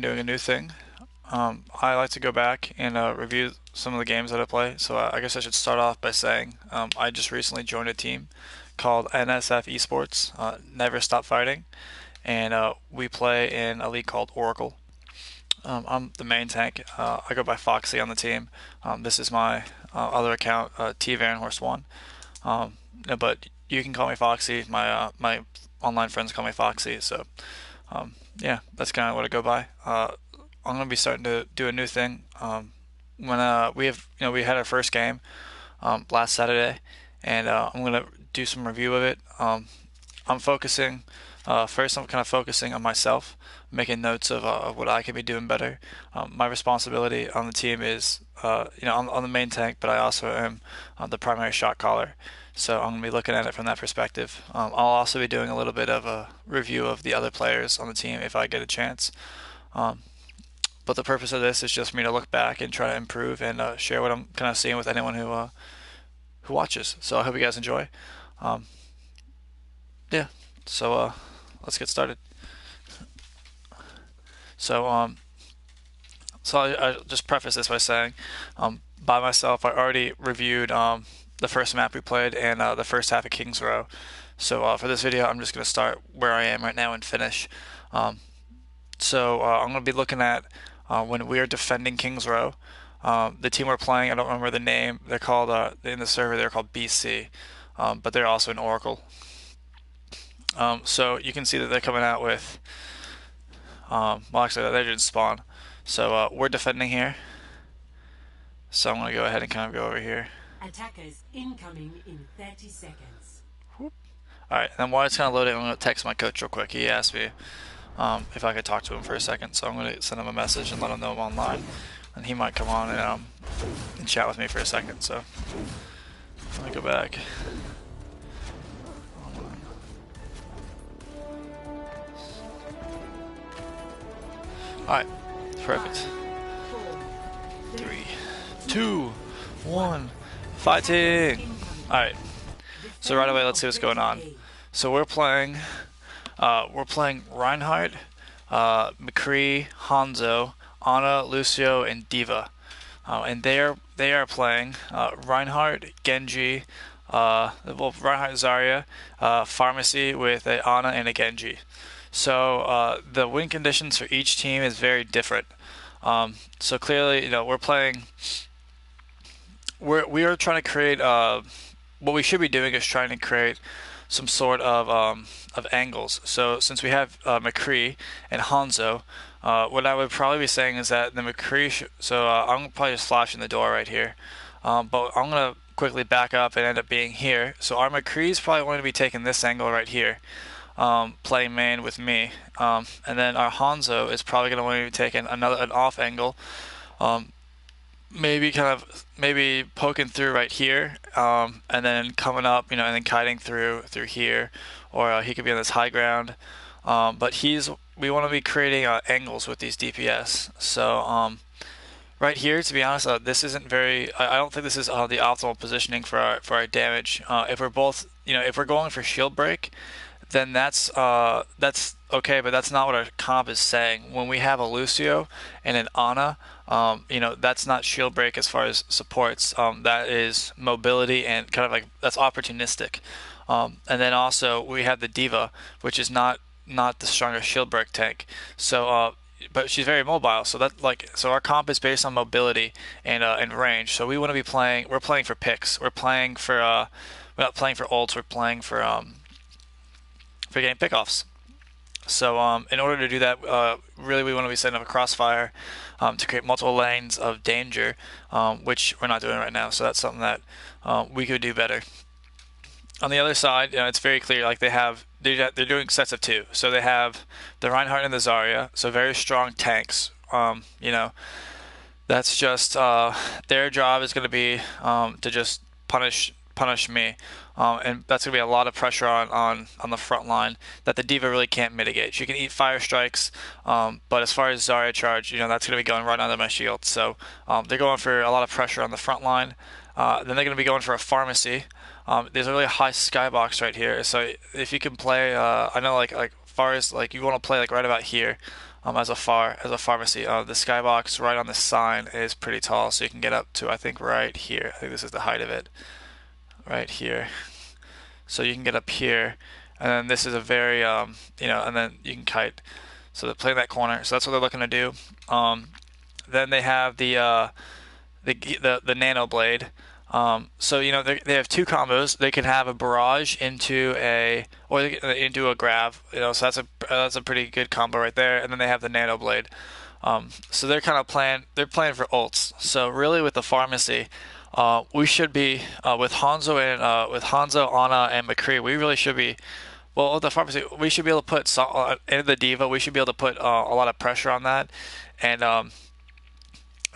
doing a new thing. I like to go back and review some of the games that I play. So I guess I should start off by saying I just recently joined a team called NSF Esports, Never Stop Fighting, and we play in a league called Oracle. I'm the main tank. I go by Foxy on the team. This is my other account, T Vanhorst One. But you can call me Foxy. My online friends call me Foxy. So yeah, that's kind of what I go by. I'm gonna be starting to do a new thing. When we had our first game last Saturday, and I'm gonna do some review of it. I'm focusing. First, I'm kind of focusing on myself, making notes of what I could be doing better. My responsibility on the team is, I'm the main tank, but I also am the primary shot caller. So I'm gonna be looking at it from that perspective. I'll also be doing a little bit of a review of the other players on the team if I get a chance. Um, but the purpose of this is just for me to look back and try to improve and share what I'm kind of seeing with anyone who watches. So I hope you guys enjoy. Um, yeah. So let's get started. So I'll just preface this by saying, by myself, I already reviewed the first map we played and the first half of Kings Row. So for this video, I'm just going to start where I am right now and finish. Um, I'm going to be looking at when we are defending Kings Row. The team we're playing, I don't remember the name. They're called in the server. They're called BC, but they're also in Oracle. So you can see that they're coming out with. Well, actually, they didn't spawn. So we're defending here. So I'm gonna go ahead and kind of go over here. Attackers incoming in 30 seconds. Whoop. All right, and while it's kind of loading, I'm gonna text my coach real quick. He asked me if I could talk to him for a second, so I'm gonna send him a message and let him know I'm online, and he might come on and chat with me for a second. So let me go back. All right, perfect. 3, 2, 1, fighting! Alright, so right away let's see what's going on. So we're playing Reinhardt, McCree, Hanzo, Ana, Lucio, and Diva. And they are playing Reinhardt, Genji, Reinhardt, Zarya, Pharmacy with a Ana and a Genji. So the win conditions for each team is very different. So clearly, we are trying to create. What we should be doing is trying to create some sort of angles. So since we have McCree and Hanzo, what I would probably be saying is that the McCree. I'm probably just flashing the door right here, but I'm gonna quickly back up and end up being here. So our McCree is probably going to be taking this angle right here. Playing main with me. And then our Hanzo is probably going to want to be taking an off angle. Maybe poking through right here, and then coming up, and then kiting through here, or he could be on this high ground. But we want to be creating angles with these DPS. So right here, to be honest, this isn't very. I don't think this is the optimal positioning for our damage. If we're both, if we're going for shield break, then that's okay, but that's not what our comp is saying. When we have a Lucio and an Ana, that's not shield break as far as supports. That is mobility and kind of like that's opportunistic. And then also we have the Diva, which is not the strongest shield break tank. So but she's very mobile, so our comp is based on mobility and range. So we want to be playing. We're playing for picks. We're playing for. We're not playing for ults. We're playing for getting pickoffs. So in order to do that, really we want to be setting up a crossfire to create multiple lanes of danger, which we're not doing right now. So that's something that we could do better. On the other side, it's very clear. Like they're doing sets of two. So they have the Reinhardt and the Zarya. So very strong tanks. That's just their job is going to be to just punish me. And that's going to be a lot of pressure on the front line that the Diva really can't mitigate. She can eat fire strikes, but as far as Zarya charge, that's going to be going right under my shield. So they're going for a lot of pressure on the front line. Then they're going to be going for a pharmacy. There's a really high skybox right here. So if you can play, I know like far as like you want to play like right about here. as a pharmacy. The skybox right on the sign is pretty tall, so you can get up to I think right here. I think this is the height of it, right here. So you can get up here, and then this is a very and then you can kite. So they're playing that corner. So that's what they're looking to do. Then they have the nano blade. So they have two combos. They can have a barrage into a or into a grav. So that's a pretty good combo right there. And then they have the nano blade. So they're kind of playing. They're playing for ults. So really, with the pharmacy, we should be with Hanzo, Ana, and McCree. We really should be. Well, with the pharmacy, we should be able to put into the diva. We should be able to put a lot of pressure on that, and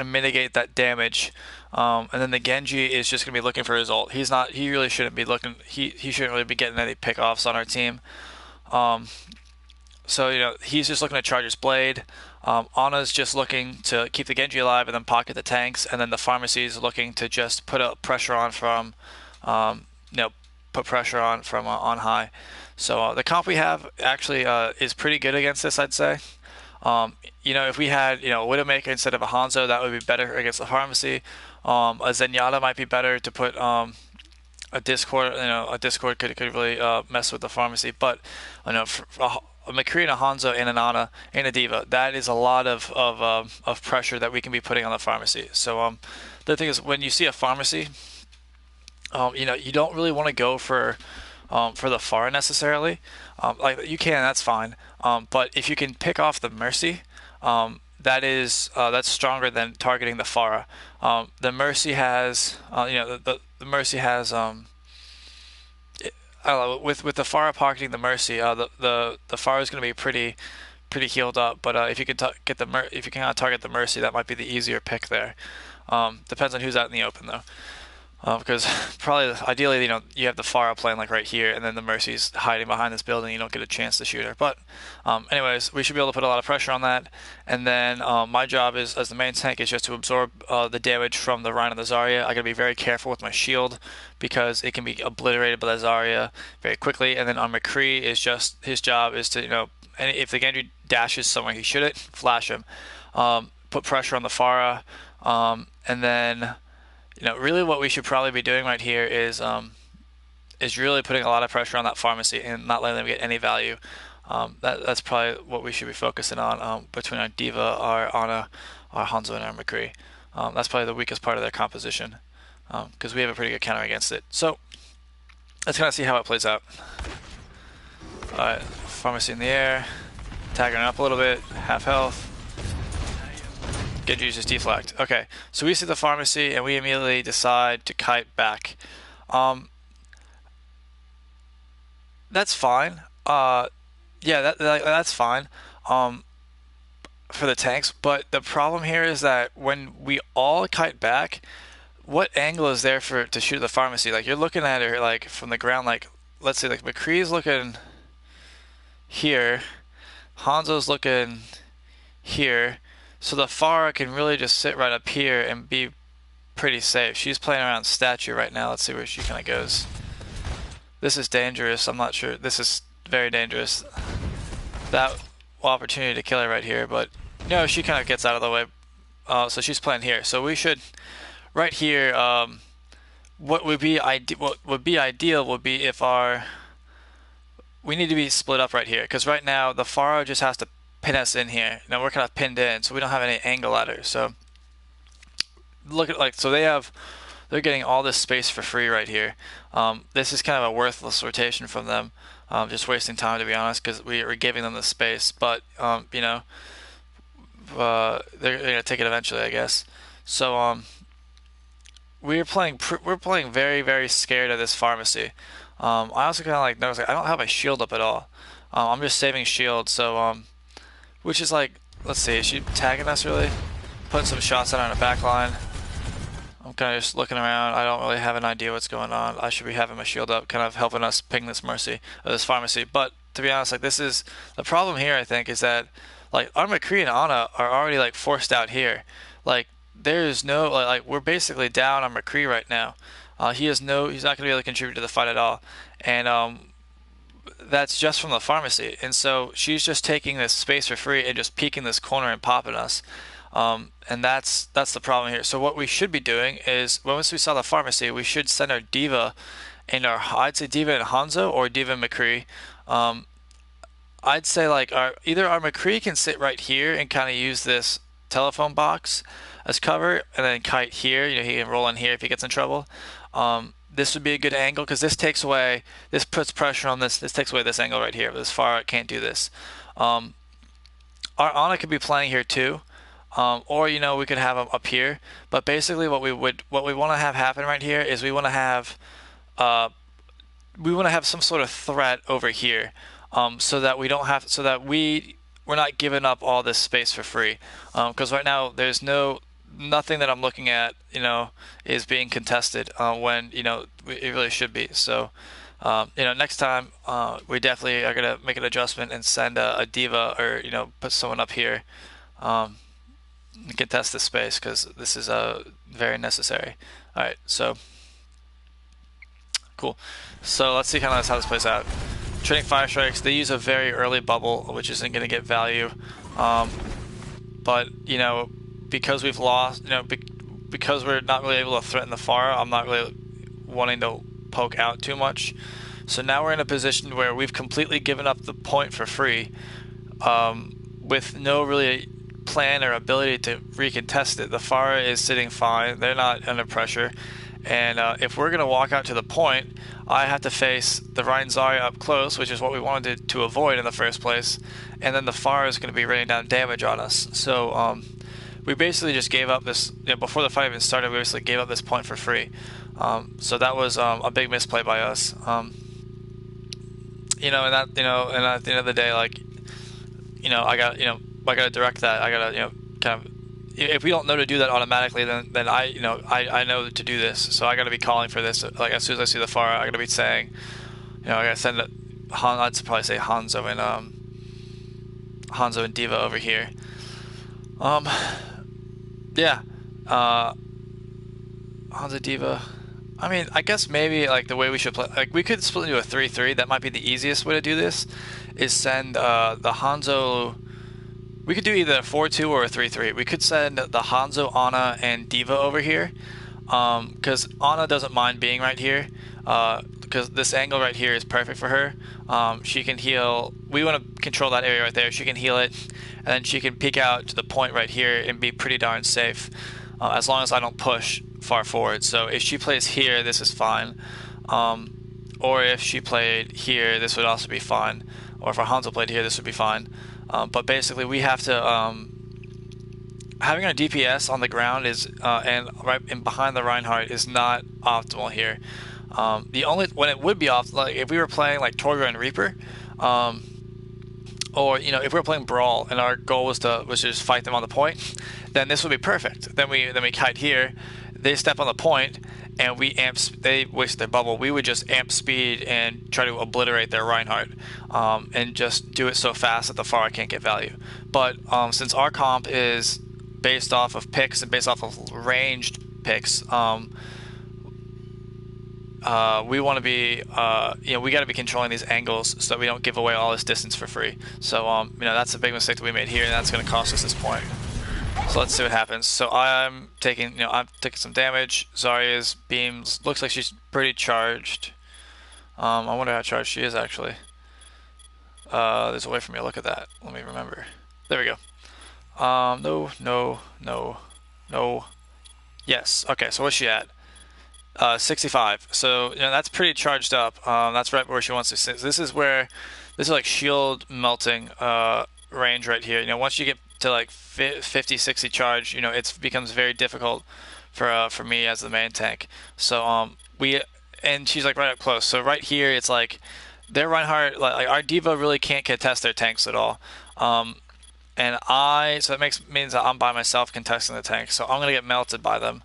mitigate that damage. And then the Genji is just gonna be looking for his ult. He's not. He really shouldn't be looking. He shouldn't really be getting any pickoffs on our team. Um, so he's just looking to charge his blade. Ana's just looking to keep the Genji alive and then pocket the tanks, and then the pharmacy is looking to just put up pressure on from, put pressure on high. So the comp we have actually is pretty good against this, I'd say. If we had a Widowmaker instead of a Hanzo, that would be better against the pharmacy. A Zenyatta might be better to put a Discord. A Discord could really mess with the pharmacy, but for a McCree and a Hanzo and an Ana and a Diva, that is a lot of pressure that we can be putting on the pharmacy. So the thing is, when you see a pharmacy, you don't really want to go for the Pharah necessarily. Like you can, that's fine. But if you can pick off the Mercy, that's stronger than targeting the Pharah. The Mercy has, the Mercy has, I don't know, with the Pharah pocketing the Mercy, the Pharah is going to be pretty healed up. But if you can if you can target the Mercy, that might be the easier pick there. Depends on who's out in the open though. Because probably ideally, you have the Pharah playing like right here, and then the Mercy's hiding behind this building. You don't get a chance to shoot her. But, anyways, we should be able to put a lot of pressure on that. And then my job is as the main tank is just to absorb the damage from the Rhino and the Zarya. I gotta be very careful with my shield because it can be obliterated by the Zarya very quickly. And then on McCree is just his job is to and if the Genji dashes somewhere he shouldn't, flash him, put pressure on the Pharah, and then. Really what we should probably be doing right here is really putting a lot of pressure on that pharmacy and not letting them get any value. That's probably what we should be focusing on between our Diva, our Ana, our Hanzo, and our McCree. That's probably the weakest part of their composition because we have a pretty good counter against it. So let's kind of see how it plays out. Alright, pharmacy in the air, tagging up a little bit, half health. Genji just deflect. Okay, so we see the pharmacy and we immediately decide to kite back. That's fine. That's fine. For the tanks, but the problem here is that when we all kite back, what angle is there to shoot the pharmacy? Like you're looking at her like from the ground. Like let's say like McCree's looking here, Hanzo's looking here. So the Pharah can really just sit right up here and be pretty safe. She's playing around statue right now. Let's see where she kind of goes. This is dangerous. I'm not sure. This is very dangerous. That opportunity to kill her right here, but she kind of gets out of the way. So she's playing here. So we should right here. What would be ideal would be if we need to be split up right here because right now the Pharah just has to pin us in here. We're kind of pinned in, so we don't have any angle at her. So look at they're getting all this space for free right here. This is kind of a worthless rotation from them, just wasting time to be honest, because we're giving them the space. But they're gonna take it eventually, I guess. So we're playing very very scared of this pharmacy. I also kind of like notice I don't have my shield up at all. I'm just saving shield, so which is like, let's see, is she tagging us really? Putting some shots out on the back line. I'm kind of just looking around. I don't really have an idea what's going on. I should be having my shield up, kind of helping us ping this this pharmacy. But to be honest, like this is the problem here. I think is that like our McCree and Ana are already like forced out here. Like there's no like we're basically down on McCree right now. He's not going to be able to contribute to the fight at all. And that's just from the pharmacy, and so she's just taking this space for free and just peeking this corner and popping us. And that's the problem here. So what we should be doing is once we saw the pharmacy, we should send our diva and our I'd say diva and Hanzo or diva and McCree. Um, I'd say like our McCree can sit right here and kind of use this telephone box as cover, and then Kite here. You know, he can roll in here if he gets in trouble. This would be a good angle because this puts pressure on this. This takes away this angle right here. This far it can't do this. Um, our Ana could be playing here too, or you know we could have him up here. But basically, what we want to have happen right here is uh, we want to have some sort of threat over here, so that we don't have so that we're not giving up all this space for free. Because right now there's nothing that I'm looking at, you know, is being contested when you know it really should be. So. You know, next time we definitely are gonna make an adjustment and send a diva or you know put someone up here um, and contest this space because this is very necessary. All right, so cool. So let's see kind of how this plays out. Trading fire strikes. They use a very early bubble, which isn't gonna get value. Um, but you know, because we've lost, you know, because we're not really able to threaten the far, I'm not really wanting to poke out too much. So now we're in a position where we've completely given up the point for free, with no really plan or ability to recontest it. The far is sitting fine; they're not under pressure, and if we're gonna walk out to the point, I have to face the Ryan Zarya up close, which is what we wanted to avoid in the first place, and then the far is going to be raining down damage on us. So we basically just gave up this, you know, before the fight even started. We basically gave up this point for free. So that was a big misplay by us. You know, and that, you know, and at the end of the day, like, you know, I got to direct that. I got to, you know, kind of. If we don't know to do that automatically, then you know, I know to do this. So I got to be calling for this. Like as soon as I see the far, I got to be saying, you know, I got to send it. I'd probably say Hanzo and Diva over here. Um, yeah. Hanzo Diva. I mean, I guess maybe like the way we should play, like we could split into a 3-3. That might be the easiest way to do this. Is send the Hanzo. We could do either a 4-2 or a 3-3. We could send the Hanzo, Ana, and Diva over here, because Ana doesn't mind being right here, because this angle right here is perfect for her. She can heal. We want to control that area right there. She can heal it, and then she can peek out to the point right here and be pretty darn safe, as long as I don't push far forward. So if she plays here, this is fine. Or if she played here, this would also be fine. Or if our Hanzo played here, this would be fine. But basically, we have to having our DPS on the ground is and right and behind the Reinhardt is not optimal here. The only when it would be off, like if we were playing like Torgo and Reaper, or you know if we were playing Brawl and our goal was to just fight them on the point, then this would be perfect. Then we kite here, they step on the point, and they waste their bubble. We would just amp speed and try to obliterate their Reinhardt, and just do it so fast that the far can't get value. But since our comp is based off of picks and based off of ranged picks, we want to be, you know, we got to be controlling these angles so that we don't give away all this distance for free. So, you know, that's a big mistake that we made here, and that's going to cost us this point. So let's see what happens. So I'm taking some damage. Zarya's beams looks like she's pretty charged. I wonder how charged she is actually. There's a way for me to look at that. Let me remember. There we go. No, no, no, no. Yes. Okay. So what's she at? 65. So you know that's pretty charged up. That's right where she wants to sit. This is like shield melting range right here. You know, once you get to like 50, 60 charge, you know, it becomes very difficult for me as the main tank. So and she's like right up close. So right here, it's like their Reinhardt, like our Diva really can't contest their tanks at all. So that means that I'm by myself contesting the tank. So I'm gonna get melted by them.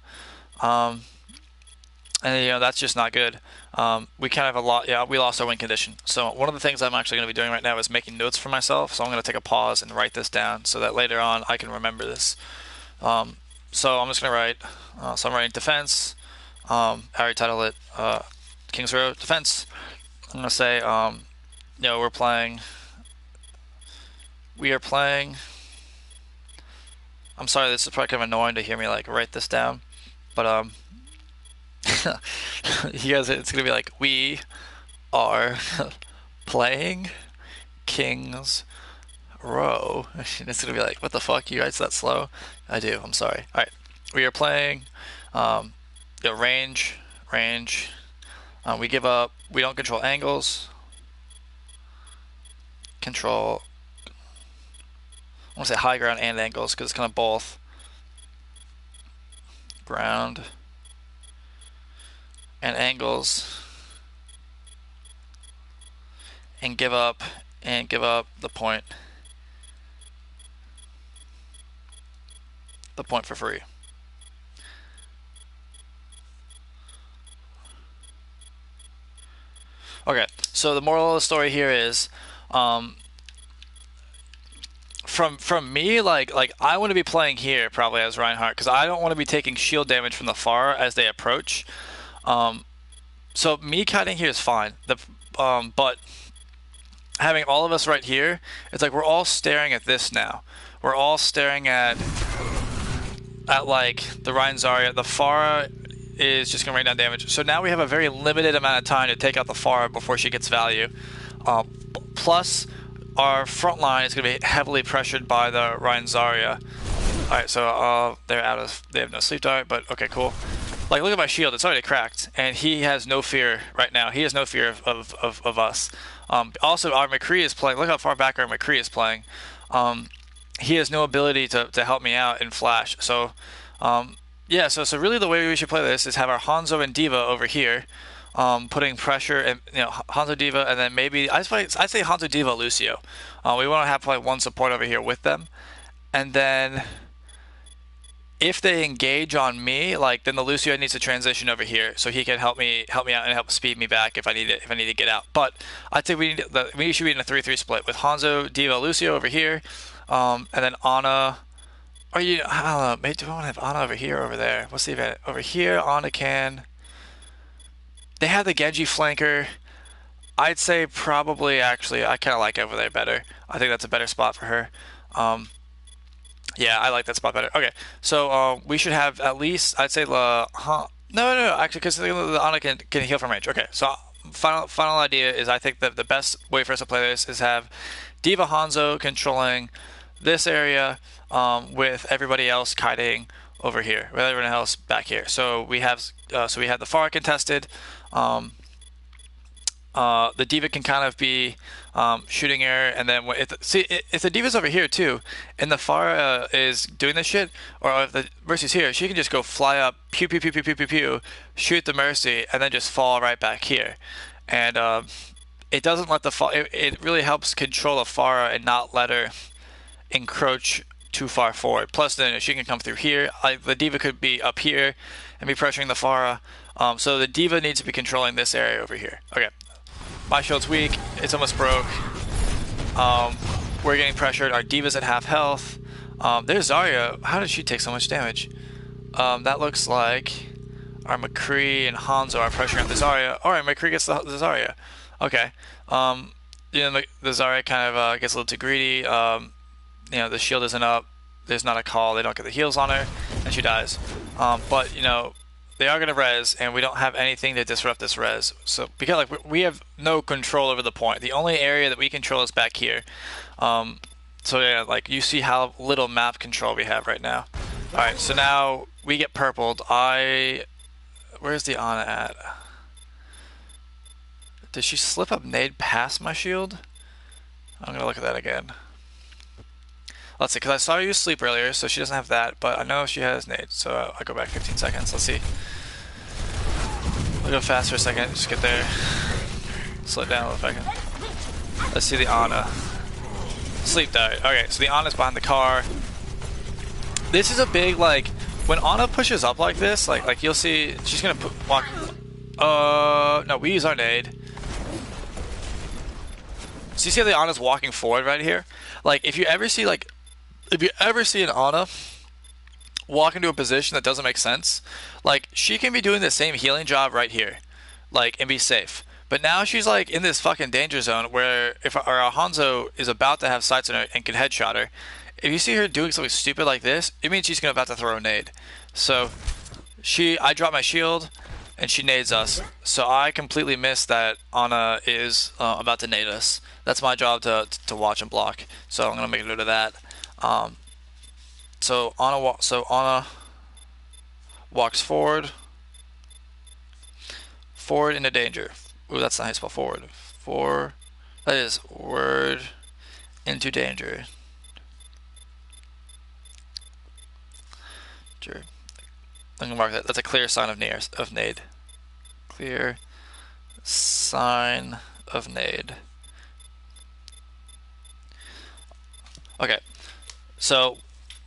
And you know that's just not good. We kind of have a lot. Yeah, we lost our win condition. So one of the things I'm actually going to be doing right now is making notes for myself. So I'm going to take a pause and write this down so that later on I can remember this. So I'm just going to write. So I'm writing defense. I already titled it Kings Row defense. I'm going to say we're playing. We are playing. I'm sorry, this is probably kind of annoying to hear me like write this down, but you guys, it's gonna be like we are playing Kings Row. And it's gonna be like, what the fuck? You guys that slow? I do. I'm sorry. All right, we are playing. Um, range. We give up. We don't control angles. Control. I want to say high ground and angles because it's kind of both. Ground and angles, and give up the point. The point for free. Okay, so the moral of the story here is, from me, like I want to be playing here probably as Reinhardt because I don't want to be taking shield damage from the far as they approach. So me kiting here is fine. But having all of us right here, it's like we're all staring at this now. We're all staring at like the Ryan Zarya. The Pharah is just gonna rain down damage. So now we have a very limited amount of time to take out the Pharah before she gets value. Plus, our front line is gonna be heavily pressured by the Ryan Zarya. All right, so they're out of. They have no sleep dart, but okay, cool. Like, look at my shield; it's already cracked, and he has no fear right now. He has no fear of us. Also, our McCree is playing. Look how far back our McCree is playing. He has no ability to help me out in Flash. So, yeah. So really, the way we should play this is have our Hanzo and Diva over here, putting pressure, and Hanzo Diva, and then maybe I'd say Hanzo Diva Lucio. We want to have probably one support over here with them, and then if they engage on me, like then the Lucio needs to transition over here so he can help me out and help speed me back if I need it if I need to get out. But I'd say we should be in a 3-3 split with Hanzo, Diva, Lucio over here, and then Ana. Or I don't know. Maybe do I want to have Ana over here or over there? What's the event over here? Ana can. They have the Genji flanker. I'd say probably actually I kind of like over there better. I think that's a better spot for her. Yeah, I like that spot better. Okay, so we should have at least I'd say no, actually because the Ana can heal from range. Okay, so final idea is I think that the best way for us to play this is have Diva Hanzo controlling this area with everybody else kiting over here, with everyone else back here. So we have the Pharah contested. The Diva can kind of be shooting her, and then if the Diva's over here too, and the Pharah is doing this shit, or if the Mercy's here, she can just go fly up, pew pew pew pew pew pew pew, shoot the Mercy, and then just fall right back here, and it doesn't let it really helps control the Pharah and not let her encroach too far forward. Plus, then she can come through here. The Diva could be up here and be pressuring the Pharah. So the Diva needs to be controlling this area over here. Okay. My shield's weak. It's almost broke. We're getting pressured. Our Diva's at half health. There's Zarya. How did she take so much damage? That looks like our McCree and Hanzo are pressuring the Zarya. Alright, McCree gets the Zarya. Okay. The Zarya kind of gets a little too greedy. The shield isn't up. There's not a call. They don't get the heals on her, and she dies. But they are going to res, and we don't have anything to disrupt this res. So because we have no control over the point. The only area that we control is back here. So yeah, you see how little map control we have right now. All right, so now we get purpled. Where's the Ana at? Did she slip up nade past my shield? I'm gonna look at that again. Let's see, because I saw her use sleep earlier, so she doesn't have that, but I know she has nade, so I go back 15 seconds. Let's see. We'll go fast for a second, just get there. Slow it down a little second. Let's see the Ana. Sleep died. Okay, so the Ana's behind the car. This is a big, when Ana pushes up like this, you'll see, she's gonna walk. No, we use our nade. So you see how the Ana's walking forward right here? If you ever see an Ana walk into a position that doesn't make sense, she can be doing the same healing job right here, and be safe. But now she's like in this fucking danger zone where if our Hanzo is about to have sights on her and can headshot her, if you see her doing something stupid like this, it means she's gonna about to throw a nade. So I drop my shield, and she nades us. So I completely missed that Ana is about to nade us. That's my job to watch and block. So I'm gonna make note of that. Um, Ana walks forward into danger. Ooh, that's not how you spell forward. That is word into danger. Sure. I'm gonna mark that. That's a clear sign of nade. Clear sign of nade. Okay, so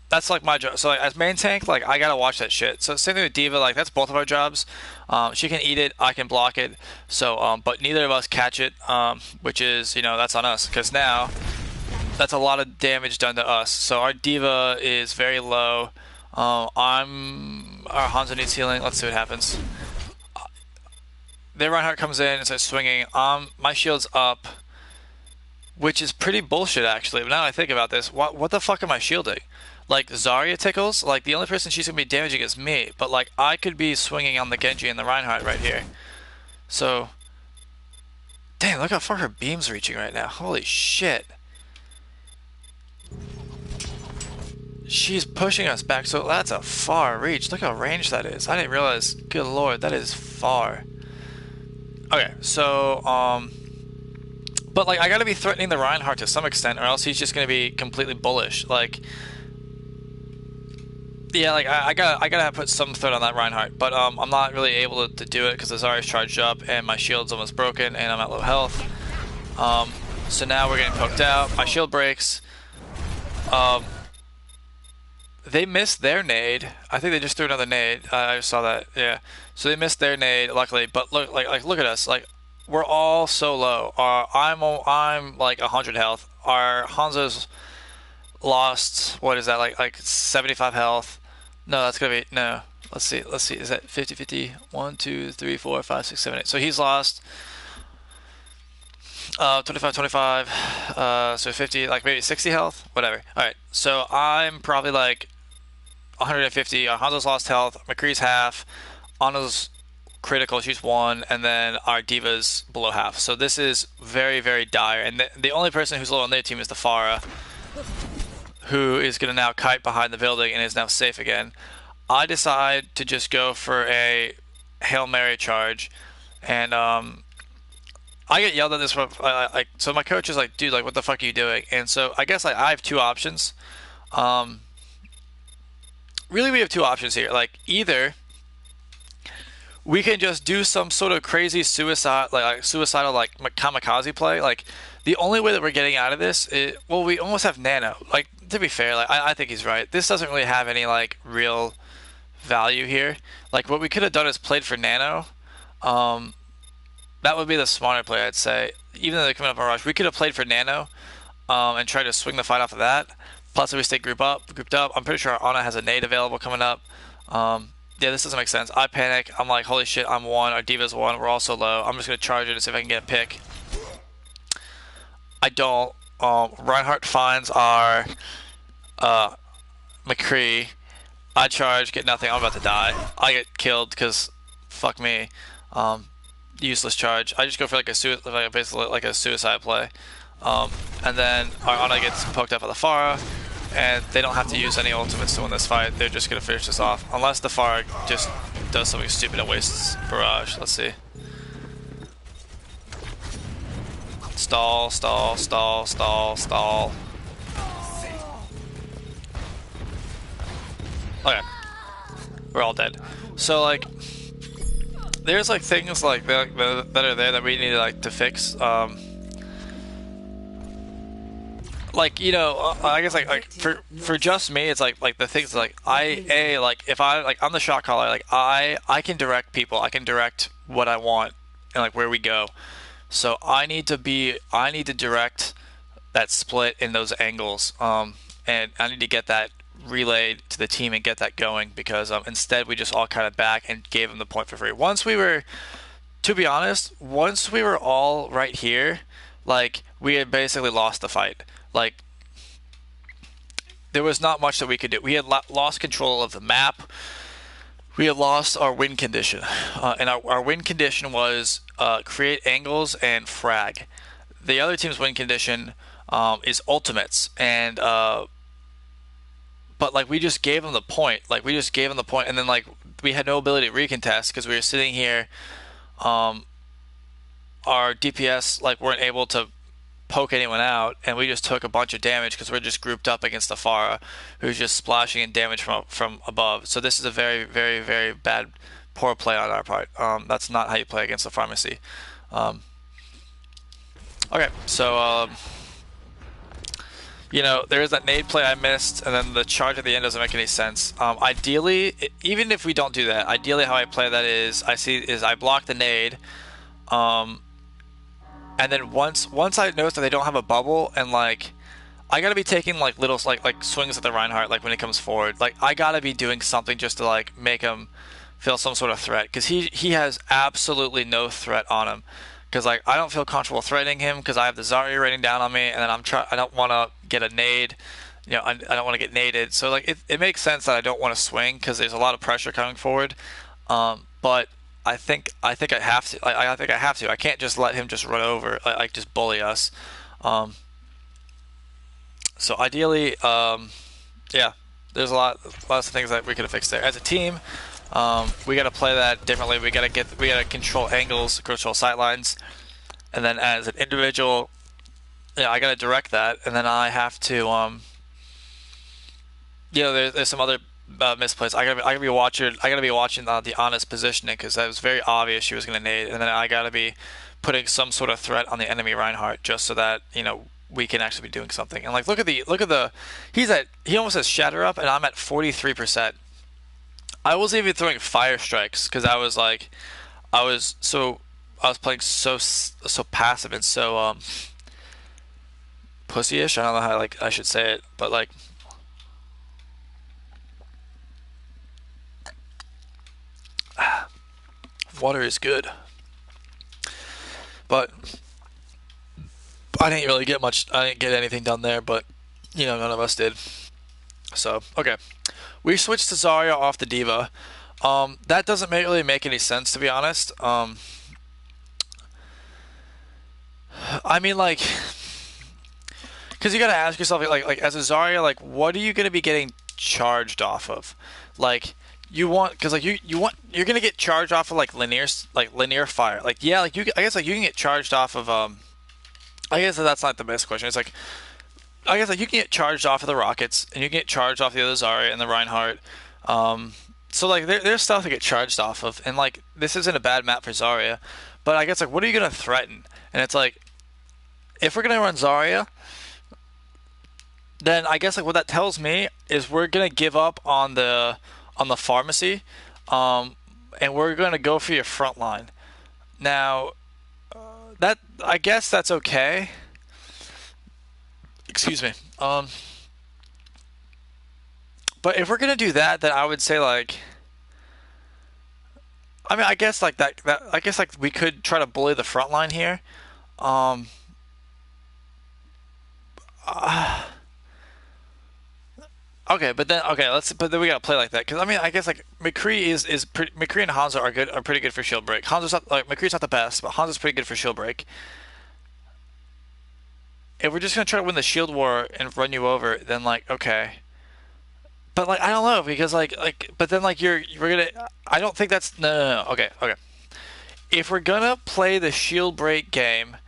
that's like my job. So like as main tank, like I gotta watch that shit. So same thing with D.Va. Like that's both of our jobs. She can eat it. I can block it. So but neither of us catch it. Which is that's on us because now that's a lot of damage done to us. So our D.Va is very low. Our Hanzo needs healing. Let's see what happens. Their Reinhardt comes in and starts swinging. My shield's up, which is pretty bullshit actually. But now I think about this, what the fuck am I shielding? Like Zarya tickles, like the only person she's gonna be damaging is me. But like I could be swinging on the Genji and the Reinhardt right here. So, damn, look how far her beam's reaching right now. Holy shit. She's pushing us back, so that's a far reach. Look how ranged that is. I didn't realize. Good lord, that is far. Okay, so but like I gotta be threatening the Reinhardt to some extent, or else he's just gonna be completely bullish. Like, yeah, like I gotta put some threat on that Reinhardt, but I'm not really able to do it because the Zarya's charged up and my shield's almost broken and I'm at low health. So now we're getting poked out. My shield breaks. They missed their nade. I think they just threw another nade. I just saw that. Yeah. So they missed their nade, luckily. But look, like look at us. Like we're all so low. I'm like 100 health. Our Hanzo's lost. What is that? Like 75 health. No, that's gonna be no. Let's see. Is that 50-50? 1, 2, 3, 4, 5, 6, 7, 8. So he's lost 25, 25. So 50, like maybe 60 health. Whatever. All right. So I'm probably like 150. Hanzo's lost health. McCree's half. Anna's critical. She's 1, and then our D.Va's below half. So this is very, very dire. And the only person who's low on their team is the Pharah, who is going to now kite behind the building and is now safe again. I decide to just go for a Hail Mary charge, and I get yelled at this from so my coach is like, dude, like what the fuck are you doing? And so I guess I have two options. Really we have two options here. Like either we can just do some sort of crazy suicidal like kamikaze play. Like the only way that we're getting out of this is, well, we almost have Nano. Like to be fair, like I think he's right. This doesn't really have any like real value here. Like what we could have done is played for Nano. That would be the smarter play, I'd say. Even though they're coming up on rush, we could have played for Nano and tried to swing the fight off of that. Plus, if we stay grouped up, I'm pretty sure our Ana has a nade available coming up. Yeah, this doesn't make sense. I panic. I'm like, holy shit, I'm 1. Our D.Va's 1. We're all so low. I'm just going to charge it and see if I can get a pick. I don't. Reinhardt finds our McCree. I charge, get nothing. I'm about to die. I get killed because fuck me. Useless charge. I just go for like basically like a suicide play. And then our Ana gets poked up by the Pharah, and they don't have to use any ultimates to win this fight. They're just gonna finish this off, unless the Pharah just does something stupid and wastes barrage. Let's see. Stall. Okay, we're all dead. So like, there's like things like that are there that we need to fix. Like I guess like for just me, it's like the things like if I like I'm the shot caller, like I can direct people, I can direct what I want and like where we go. So I need to direct that split in those angles, and I need to get that relayed to the team and get that going because instead we just all kind of back and gave them the point for free. Once we were To be honest, once we were all right here, like we had basically lost the fight. Like there was not much that we could do. We had lost control of the map. We had lost our win condition, and our win condition was create angles and frag. The other team's win condition is ultimates, and but like we just gave them the point. Like we just gave them the point, and then like we had no ability to recontest because we were sitting here. Um, our DPS like weren't able to poke anyone out, and we just took a bunch of damage because we're just grouped up against the Pharah, who's just splashing in damage from above. So this is a very, very, very bad, poor play on our part. That's not how you play against the pharmacy. Um, okay, so there is that nade play I missed, and then the charge at the end doesn't make any sense. Ideally, even if we don't do that, ideally how I play that is I block the nade. Um, and then once I notice that they don't have a bubble, and like I gotta be taking like little like swings at the Reinhardt like when it comes forward. Like I gotta be doing something just to like make him feel some sort of threat because he has absolutely no threat on him. Because like I don't feel comfortable threatening him because I have the Zarya raining down on me, and then I don't want to get a nade. I don't want to get naded. So like it makes sense that I don't want to swing because there's a lot of pressure coming forward. But I think I have to. I think I have to. I can't just let him just run over, like just bully us. Um, so ideally, yeah, there's lots of things that we could have fixed there. As a team, we got to play that differently. We got to control angles, control sight lines, and then as an individual, I got to direct that, and then I have to, there's some other misplays. I gotta be watching. I gotta be watching the honest positioning because that was very obvious she was gonna nade, and then I gotta be putting some sort of threat on the enemy Reinhardt just so that we can actually be doing something. And like look at the he almost has shatter up, and I'm at 43%. I wasn't even throwing fire strikes because I was playing so passive and so pussyish. I don't know how like I should say it, but like water is good. But I didn't really get much. I didn't get anything done there, but none of us did. So okay, we switched to Zarya off the Diva. That doesn't really make any sense to be honest. I mean like, because you gotta ask yourself like as a Zarya, like what are you gonna be getting charged off of? Like you want because like you're gonna get charged off of linear fire. Like yeah, like I guess like you can get charged off of I guess that's not the best question. It's like I guess like you can get charged off of the rockets, and you can get charged off the other Zarya and the Reinhardt. So like there's stuff to get charged off of, and like this isn't a bad map for Zarya, but I guess like what are you gonna threaten? And it's like if we're gonna run Zarya, then I guess like what that tells me is we're gonna give up on the pharmacy, and we're gonna go for your front line. Now that I guess that's okay. Excuse me. But if we're gonna do that, then I would say like, I mean, I guess like that I guess like we could try to bully the front line here. Um, uh, okay, but then we gotta play like that because I mean, I guess like McCree and Hanzo are pretty good for shield break. Hanzo's not like McCree's not the best, but Hanzo's pretty good for shield break. If we're just gonna try to win the shield war and run you over, then like okay. But like I don't know because but then like we're gonna I don't think that's no. Okay. If we're gonna play the shield break game,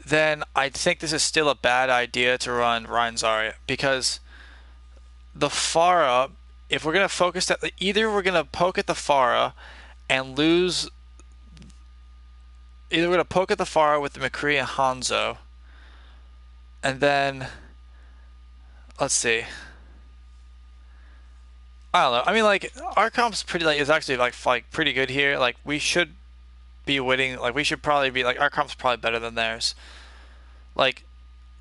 then I think this is still a bad idea to run Ryan Zarya because the Pharah, if we're gonna focus that either we're gonna poke at the Pharah and lose either we're gonna poke at the Pharah with the McCree and Hanzo, and then let's see. I don't know. I mean, like our comp's pretty like is actually like pretty good here. Like we should be winning. Like we should probably be like our comp's probably better than theirs. Like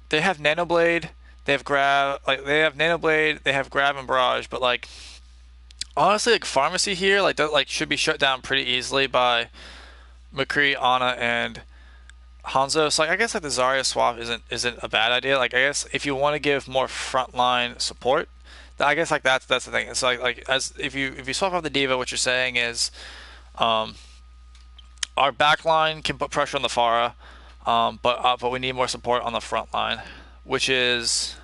they have Nanoblade, they have Grab, like they have Nanoblade, they have Grab and Barrage, but like honestly, like Pharmacy here, like that like should be shut down pretty easily by McCree, Ana, and Hanzo. So like I guess like the Zarya swap isn't a bad idea. Like I guess if you want to give more frontline support, I guess like that's the thing. It's like as if you swap out the diva, what you're saying is um, our back line can put pressure on the Pharah, but we need more support on the front line, which is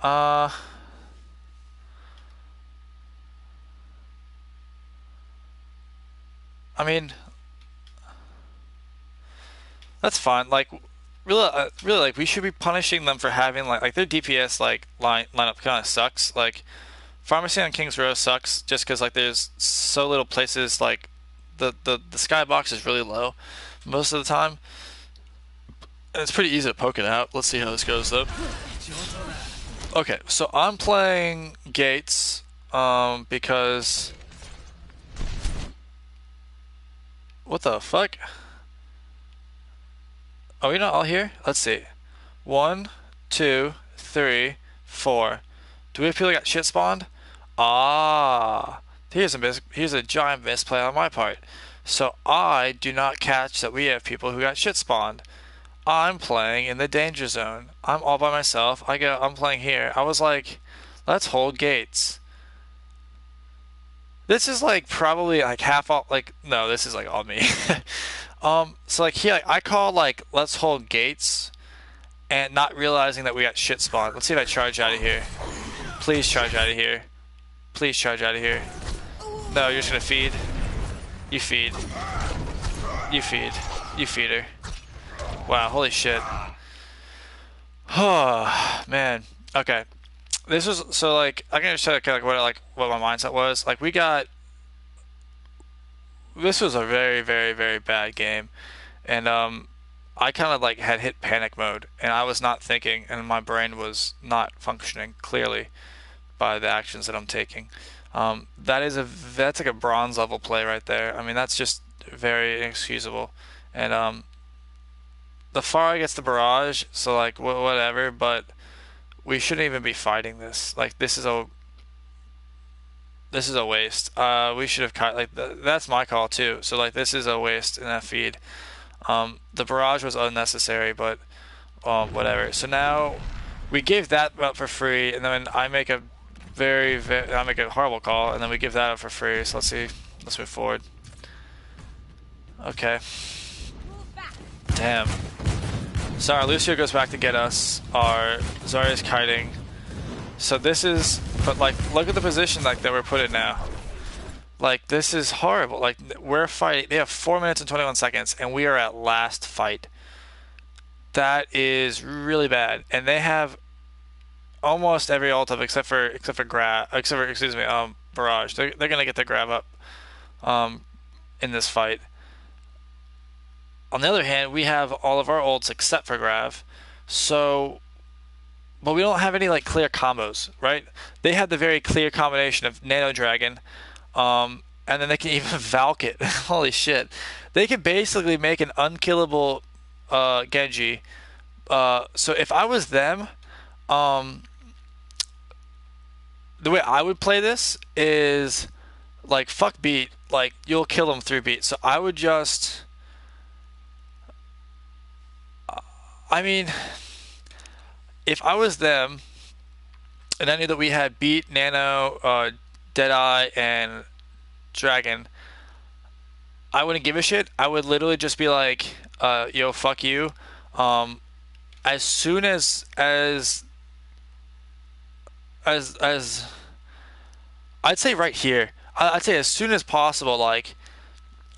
uh I mean that's fine. Like really like we should be punishing them for having like their DPS like lineup kind of sucks. Like Pharmacy on King's Row sucks just because like there's so little places like the skybox is really low most of the time. And it's pretty easy to poke it out. Let's see how this goes though. Okay, so I'm playing Gates because what the fuck? Oh, you're not all here? Let's see. One, two, three, four. Do we have people that got shit spawned? Ah, here's a giant misplay on my part. So I do not catch that we have people who got shit spawned. I'm playing in the danger zone. I'm all by myself. I'm playing here. I was like, let's hold gates. This is like probably like half all like no, this is like all me. So like here like, I call like let's hold gates and not realizing that we got shit spawned. Let's see if I charge out of here. Please charge out of here. Please charge out of here. No, you're just gonna feed. You feed. You feed. You feed her. Wow, holy shit. Oh man. Okay. This was so like I can just tell you kind of what my mindset was. Like we got this was a very bad game, and I kind of like had hit panic mode, and I was not thinking, and my brain was not functioning clearly by the actions that I'm taking. That's like a bronze level play right there. I mean that's just very inexcusable, and the Pharah gets the barrage, so like whatever, but we shouldn't even be fighting this. Like this is a waste. We should have cut like that's my call too. So like this is a waste in that feed. The barrage was unnecessary, but whatever. So now we gave that up for free, and then I make a I make a horrible call, and then we give that up for free. So let's see. Let's move forward. Okay. Damn. Sorry, Lucio goes back to get us. Our Zarya's kiting. So this is, but like, look at the position like that we're put in now. Like this is horrible. Like we're fighting. They have 4 minutes and 21 seconds, and we are at last fight. That is really bad. And they have almost every ult up except for excuse me barrage. They're gonna get their grab up in this fight. On the other hand, we have all of our ults except for Grav. So but we don't have any like clear combos, right? They have the very clear combination of Nano Dragon, and then they can even Valk it. Holy shit! They can basically make an unkillable Genji. So if I was them, um, the way I would play this is like fuck beat. Like you'll kill them through beat. So I would just, I mean, if I was them, and I knew that we had beat, Nano, Deadeye, and Dragon, I wouldn't give a shit. I would literally just be like, yo, fuck you. As soon as I'd say right here, I'd say as soon as possible, like,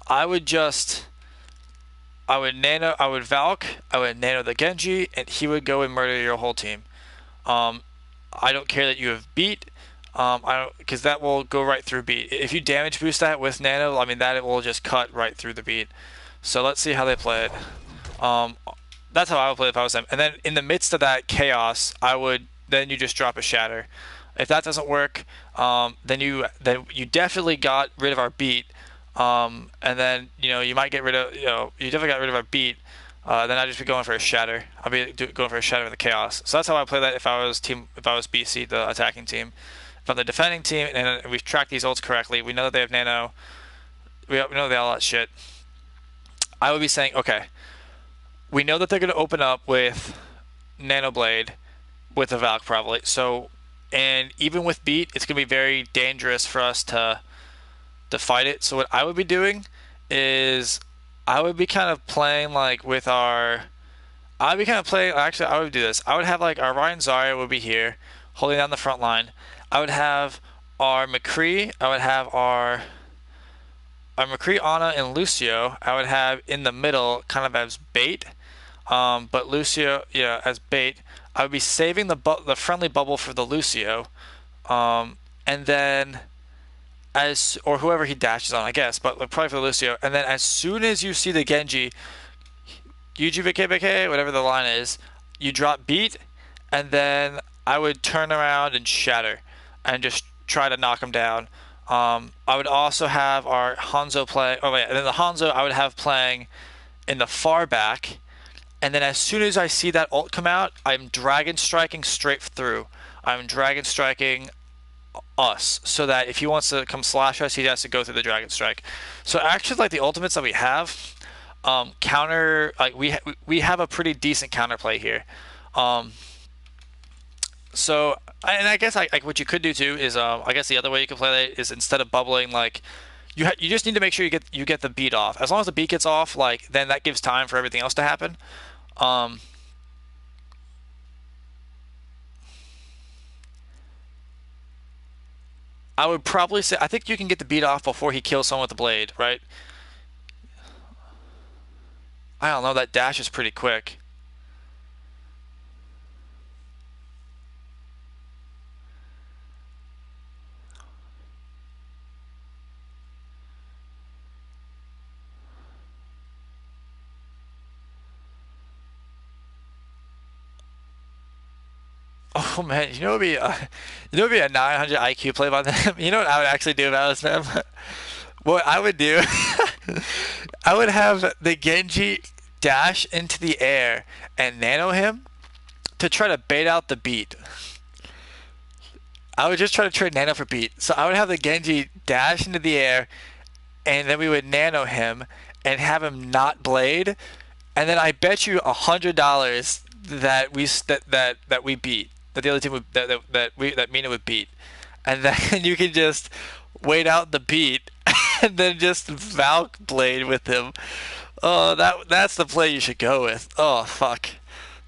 I would just, I would Valk, I would Nano the Genji, and he would go and murder your whole team. I don't care that you have beat. I don't because that will go right through beat. If you damage boost that with Nano, I mean that it will just cut right through the beat. So let's see how they play it. That's how I would play it if I was them. And then in the midst of that chaos, then you just drop a shatter. If that doesn't work, then you definitely got rid of our beat. And then you might get rid of you definitely got rid of our beat. Then I'd just be going for a shatter. I'd be going for a shatter in the chaos. So that's how I play that if I was BC, the attacking team. If I'm the defending team, and we've tracked these ults correctly, we know that they have Nano, We know they all that shit. I would be saying, okay, we know that they're going to open up with Nano Blade with a Valk probably. So, and even with beat, it's going to be very dangerous for us to fight it. So what I would be doing is I would be kind of playing like with our. I'd be kind of playing. Actually, I would do this. I would have like our Ryan Zarya would be here, holding down the front line. I would have our McCree. I would have our McCree, Ana, and Lucio. I would have in the middle, kind of as bait. But Lucio, yeah, as bait. I would be saving the friendly bubble for the Lucio, and then as or whoever he dashes on, I guess, but probably for the Lucio. And then as soon as you see the Genji, UGBKBK, whatever the line is, you drop beat, and then I would turn around and shatter, and just try to knock him down. I would also have our Hanzo play. Oh wait, and then the Hanzo I would have playing in the far back, and then as soon as I see that ult come out, I'm dragon striking straight through. I'm dragon striking us so that if he wants to come slash us, he has to go through the dragon strike. So actually, like the ultimates that we have, counter like we have a pretty decent counterplay here. Um, so and I guess like what you could do too is I guess the other way you could play that is instead of bubbling like you just need to make sure you get the beat off. As long as the beat gets off, like then that gives time for everything else to happen. Um, I would probably say I think you can get the beat off before he kills someone with the blade, right? I don't know. That dash is pretty quick. Oh man, you know, it'd be a 900 IQ play by them. You know what I would actually do if I was them? What I would do, I would have the Genji dash into the air and nano him to try to bait out the beat. I would just try to trade nano for beat. So I would have the Genji dash into the air, and then we would nano him and have him not blade, and then I bet you $100 that we beat that the other team would that Mina would beat, and then you can just wait out the beat and then just Valk blade with him. Oh, that's the play you should go with. Oh fuck,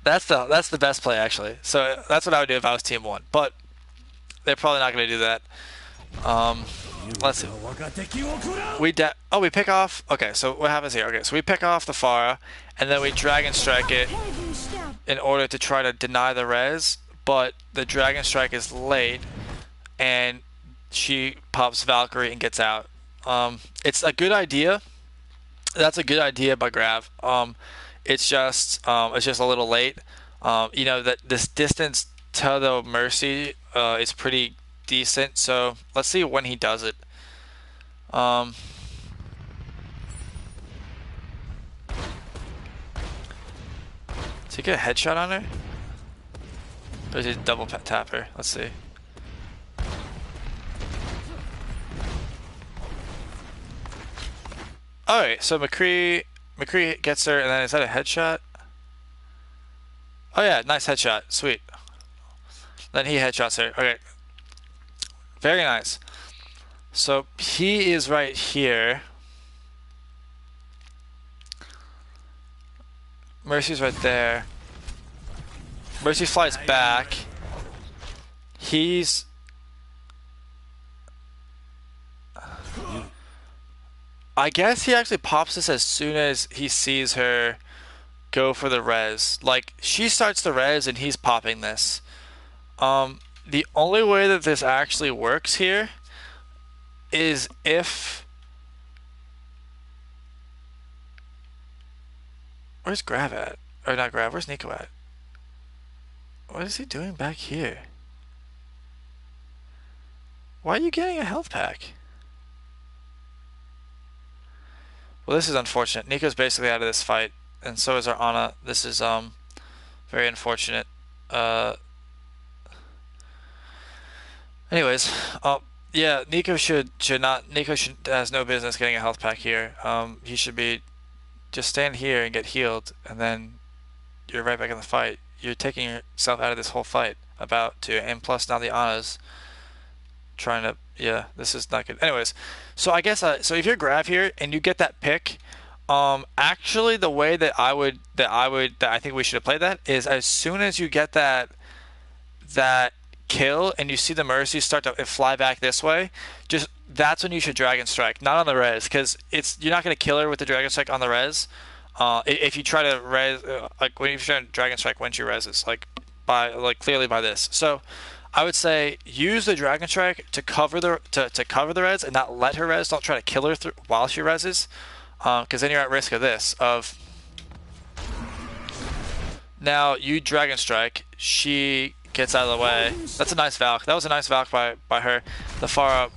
that's the best play actually. So that's what I would do if I was team one, but they're probably not going to do that. Um, let's see. We pick off. Okay, so what happens here? Okay, so we pick off the Pharah, and then we dragon strike it in order to try to deny the res. But the dragon strike is late, and she pops Valkyrie and gets out. It's a good idea. That's a good idea by Grav. It's just a little late. You know that this distance to the Mercy is pretty decent. So let's see when he does it. Um, Does he get a headshot on her? Or does he double tap her? Let's see. Alright, so McCree gets her, and then is that a headshot? Oh yeah, nice headshot. Sweet. Then he headshots her. Okay. Very nice. So he is right here. Mercy's right there. Mercy flies back. He's... I guess he actually pops this as soon as he sees her go for the res. Like, she starts the res and he's popping this. The only way that this actually works here is if... Where's Grav at? Or not Grav, where's Nico at? What is he doing back here? Why are you getting a health pack? Well, this is unfortunate. Nico's basically out of this fight, and so is our Ana. This is very unfortunate. Anyways, Yeah, Nico should has no business getting a health pack here. He should be just stand here and get healed, and then you're right back in the fight. You're taking yourself out of this whole fight about to, and plus now the Ana's trying to. Yeah, this is not good. Anyways, so I guess so if you're Grav here and you get that pick, actually the way that I think we should have played that is as soon as you get that kill and you see the Mercy start to fly back this way, just that's when you should Dragon Strike, not on the res, because it's you're not going to kill her with the Dragon Strike on the res. If you try to res, like when you try to Dragon Strike when she reses, like clearly by this. So I would say use the Dragon Strike to cover to cover the res and not let her res. Don't try to kill her while she reses, because then you're at risk of this. Of now you Dragon Strike, she gets out of the way. That's a nice Valk. That was a nice Valk by her. The Pharah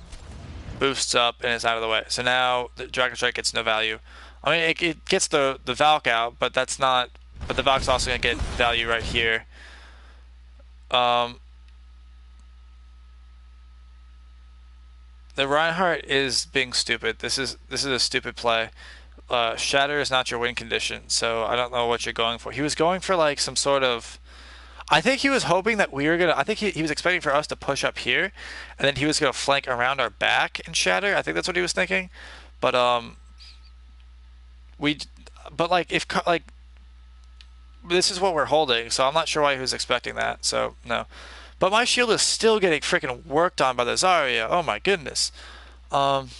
boosts up and is out of the way. So now the Dragon Strike gets no value. I mean, it gets the Valk out, but that's not. But the Valk's also gonna get value right here. Um, the Reinhardt is being stupid. This is a stupid play. Shatter is not your win condition, so I don't know what you're going for. He was going for like some sort of. I think he was hoping that we were gonna. I think he was expecting for us to push up here, and then he was gonna flank around our back and shatter. I think that's what he was thinking, but we, but like if like this is what we're holding, so I'm not sure why he was expecting that. So no, but my shield is still getting freaking worked on by the Zarya. Oh my goodness, um,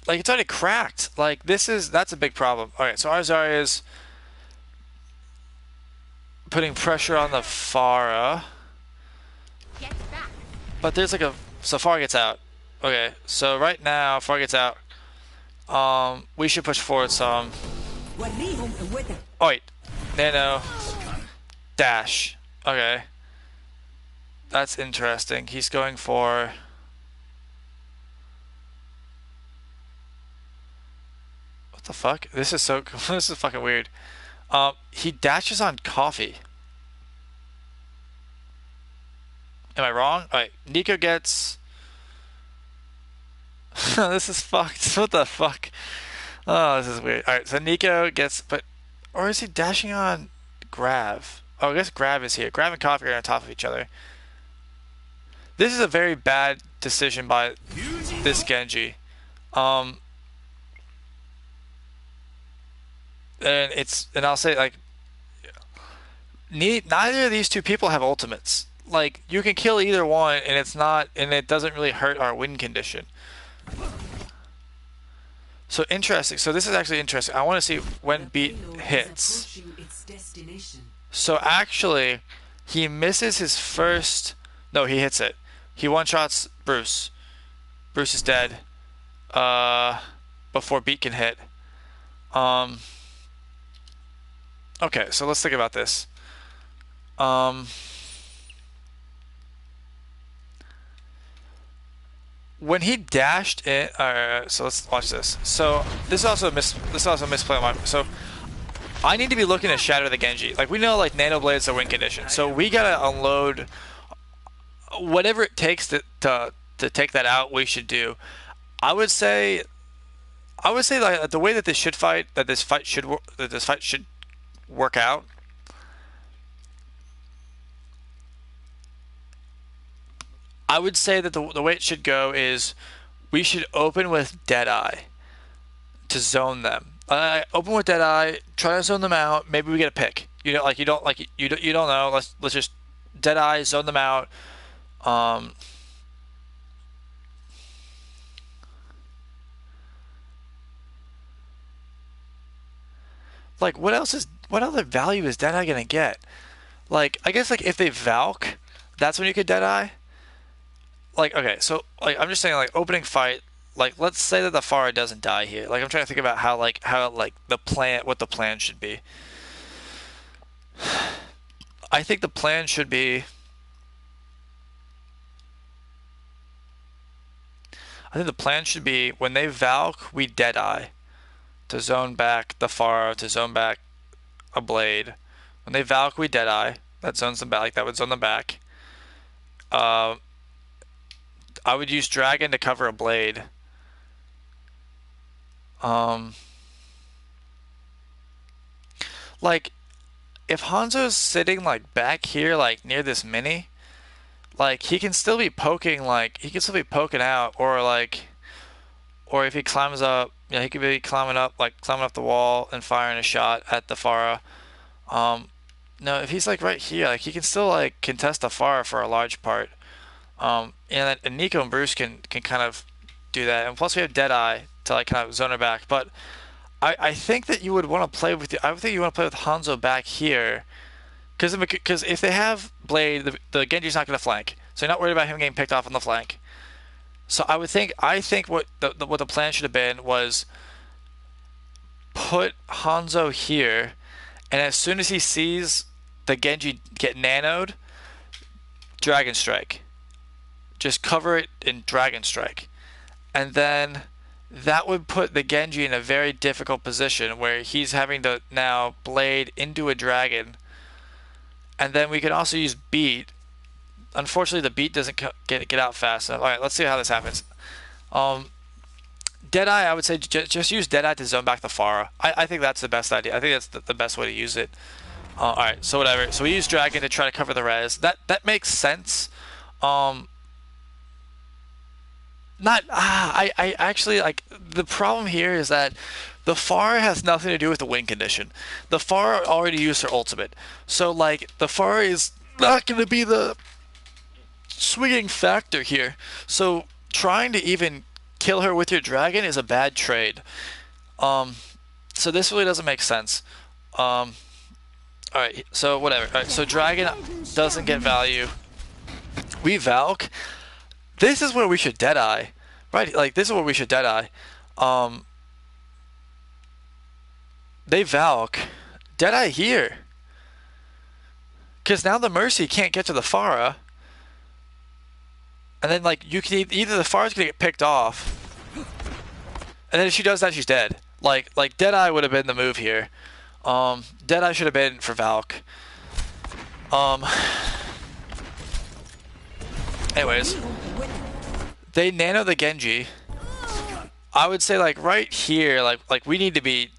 like it's already cracked. Like that's a big problem. All right, so our Zarya is putting pressure on the Pharah. But there's like a so Pharah gets out. Okay, so right now Pharah gets out. We should push forward some. Oh wait, Nano dash. Okay, that's interesting. He's going for. What the fuck? This is so. This is fucking weird. He dashes on coffee. Am I wrong? Alright, Nico gets. This is fucked. What the fuck? Oh, this is weird. Alright, so Nico gets. But. Or is he dashing on Grav? Oh, I guess Grav is here. Grav and Coffee are on top of each other. This is a very bad decision by this Genji. Um. And I'll say, like. Neither of these two people have ultimates. Like you can kill either one and it's not and it doesn't really hurt our win condition. So interesting. So this is actually interesting. I want to see when beat hits. So actually he misses his first. No, he hits it. He one shots Bruce. Bruce is dead. Before beat can hit. Okay, so let's think about this. When he dashed in, so let's watch this. So this is also a misplay on my. So I need to be looking to shatter the Genji. Like we know, like Nano Blade's a win condition, so we gotta unload whatever it takes to take that out. We should do. I would say, like the way that this fight should work out. I would say that the way it should go is we should open with Deadeye to zone them. Open with Deadeye, try to zone them out. Maybe we get a pick. You know, like you don't know. Let's just Deadeye zone them out. Like what other value is Deadeye gonna get? Like I guess like if they Valk, that's when you could Deadeye. Like okay, so like I'm just saying like opening fight, like let's say that the Pharah doesn't die here. Like I'm trying to think about how the plan what the plan should be. I think the plan should be when they Valk, we Deadeye to zone back the Pharah, to zone back a Blade. When they Valk, we Deadeye. That zones them back. Like that would zone them back. I would use Dragon to cover a Blade. Um, like if Hanzo's sitting like back here, like near this mini, like he can still be poking, like he can still be poking out, or like, or if he climbs up, he could be climbing up, like climbing up the wall and firing a shot at the Pharah. Um, no, if he's like right here, like he can still like contest the Pharah for a large part. And Nico and Bruce can kind of do that, and plus we have Deadeye to like kind of zone her back. But I think that you would want to play with I would think you want to play with Hanzo back here, because if they have Blade, the Genji's not going to flank, so you're not worried about him getting picked off on the flank. So I think what the plan should have been was put Hanzo here, and as soon as he sees the Genji get nanoed, Dragon Strike. Just cover it in Dragon Strike. And then that would put the Genji in a very difficult position where he's having to now blade into a dragon. And then we can also use beat. Unfortunately, the beat doesn't get out fast enough. All right, let's see how this happens. Um, Deadeye, I would say just use Deadeye to zone back the Pharah. I think that's the best idea. I think that's the best way to use it. All right, so whatever. So we use Dragon to try to cover the res. That makes sense. Um, not I actually like the problem here is that the Pharah has nothing to do with the win condition. The Pharah already used her ultimate, so like the Pharah is not going to be the swinging factor here. So trying to even kill her with your dragon is a bad trade. Um, so this really doesn't make sense. All right, so whatever. All right, so dragon doesn't get value. We Valk. This is where we should Deadeye, right? Like this is where we should Deadeye. Um, they Valk, Deadeye here, because now the Mercy can't get to the Pharah, and then like you can either the Pharah's gonna get picked off, and then if she does that, she's dead. Like Deadeye would have been the move here. Deadeye should have been for Valk. Um. Anyways, they nano the Genji. I would say like right here, like we need to be.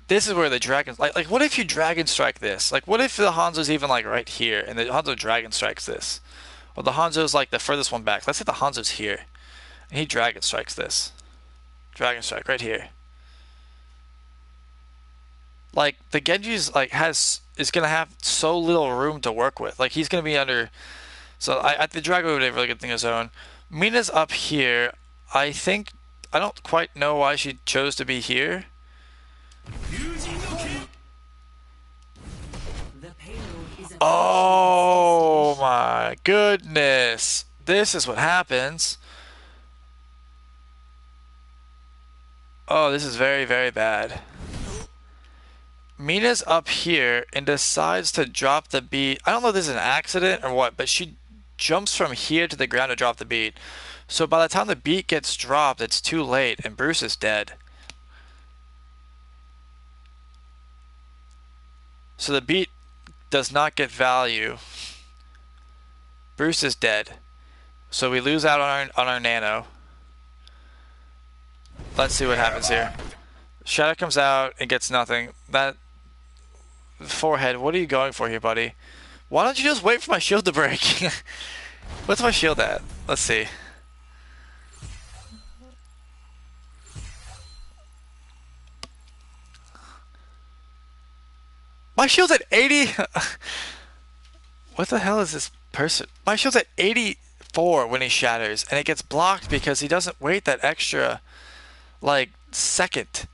This is where the dragon. Like what if you dragon strike this? Like what if the Hanzo's even like right here and the Hanzo dragon strikes this? Or the Hanzo's like the furthest one back. Let's say the Hanzo's here, and he dragon strikes this. Dragon strike right here. Like the Genji's like is gonna have so little room to work with. Like he's gonna be under. So the dragon would be a really good thing of his own. Mina's up here. I don't quite know why she chose to be here. Oh my goodness. This is what happens. Oh, this is very, very bad. Mina's up here and decides to drop the beat. I don't know if this is an accident or what, but she jumps from here to the ground to drop the beat. So by the time the beat gets dropped, it's too late and Bruce is dead. So the beat does not get value. Bruce is dead. So we lose out on our nano. Let's see what happens here. Shadow comes out and gets nothing. That forehead, what are you going for here, buddy? Why don't you just wait for my shield to break? What's my shield at? Let's see. My shield's at 80. What the hell is this person? My shield's at 84 when he shatters, and it gets blocked because he doesn't wait that extra, like, second.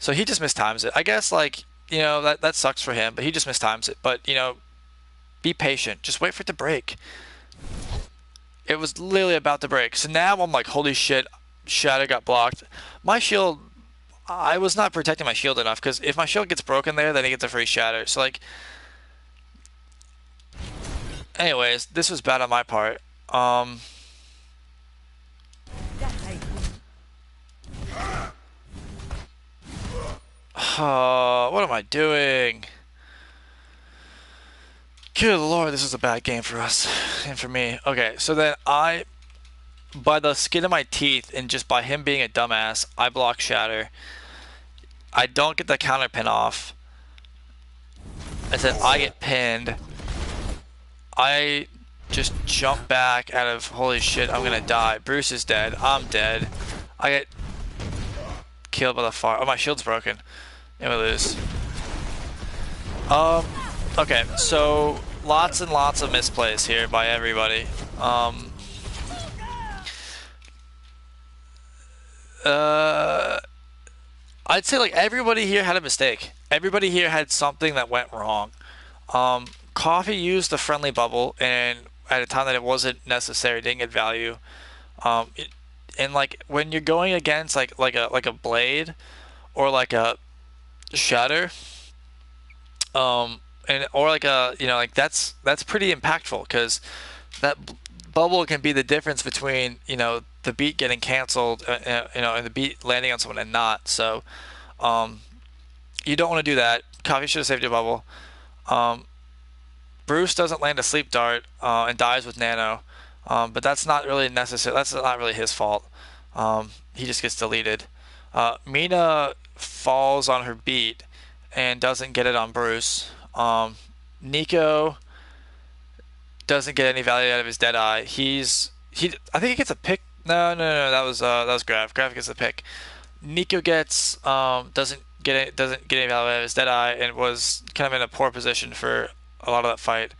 So he just mistimes it. I guess, like, you know, that sucks for him, but he just mistimes it. But, you know, be patient. Just wait for it to break. It was literally about to break. So now I'm like, holy shit, Shadow got blocked. My shield, I was not protecting my shield enough, because if my shield gets broken there, then he gets a free Shatter. So, like, anyways, this was bad on my part. What am I doing? Good lord, this is a bad game for us and for me. Okay, so then by the skin of my teeth and just by him being a dumbass, I block Shatter. I don't get the counter pin off. I said I get pinned. I just jump back out of holy shit, I'm gonna die. Bruce is dead. I'm dead. I get killed by the fire. Oh, my shield's broken. And we lose. Okay, so lots and lots of misplays here by everybody. Uh, I'd say like everybody here had a mistake. Everybody here had something that went wrong. Coffee used the friendly bubble, and at a time that it wasn't necessary, didn't get value. It, and like when you're going against like a blade or like a shatter, and or like a like that's pretty impactful because that bubble can be the difference between the beat getting canceled, and the beat landing on someone and not. So, you don't want to do that. Coffee should have saved your bubble. Bruce doesn't land a sleep dart and dies with Nano, but that's not really necessary. That's not really his fault. He just gets deleted. Mina falls on her beat and doesn't get it on Bruce. Nico doesn't get any value out of his Deadeye. I think he gets a pick. No. That was Grav. Grav gets a pick. Nico gets doesn't get any value out of his Deadeye and was kind of in a poor position for a lot of that fight.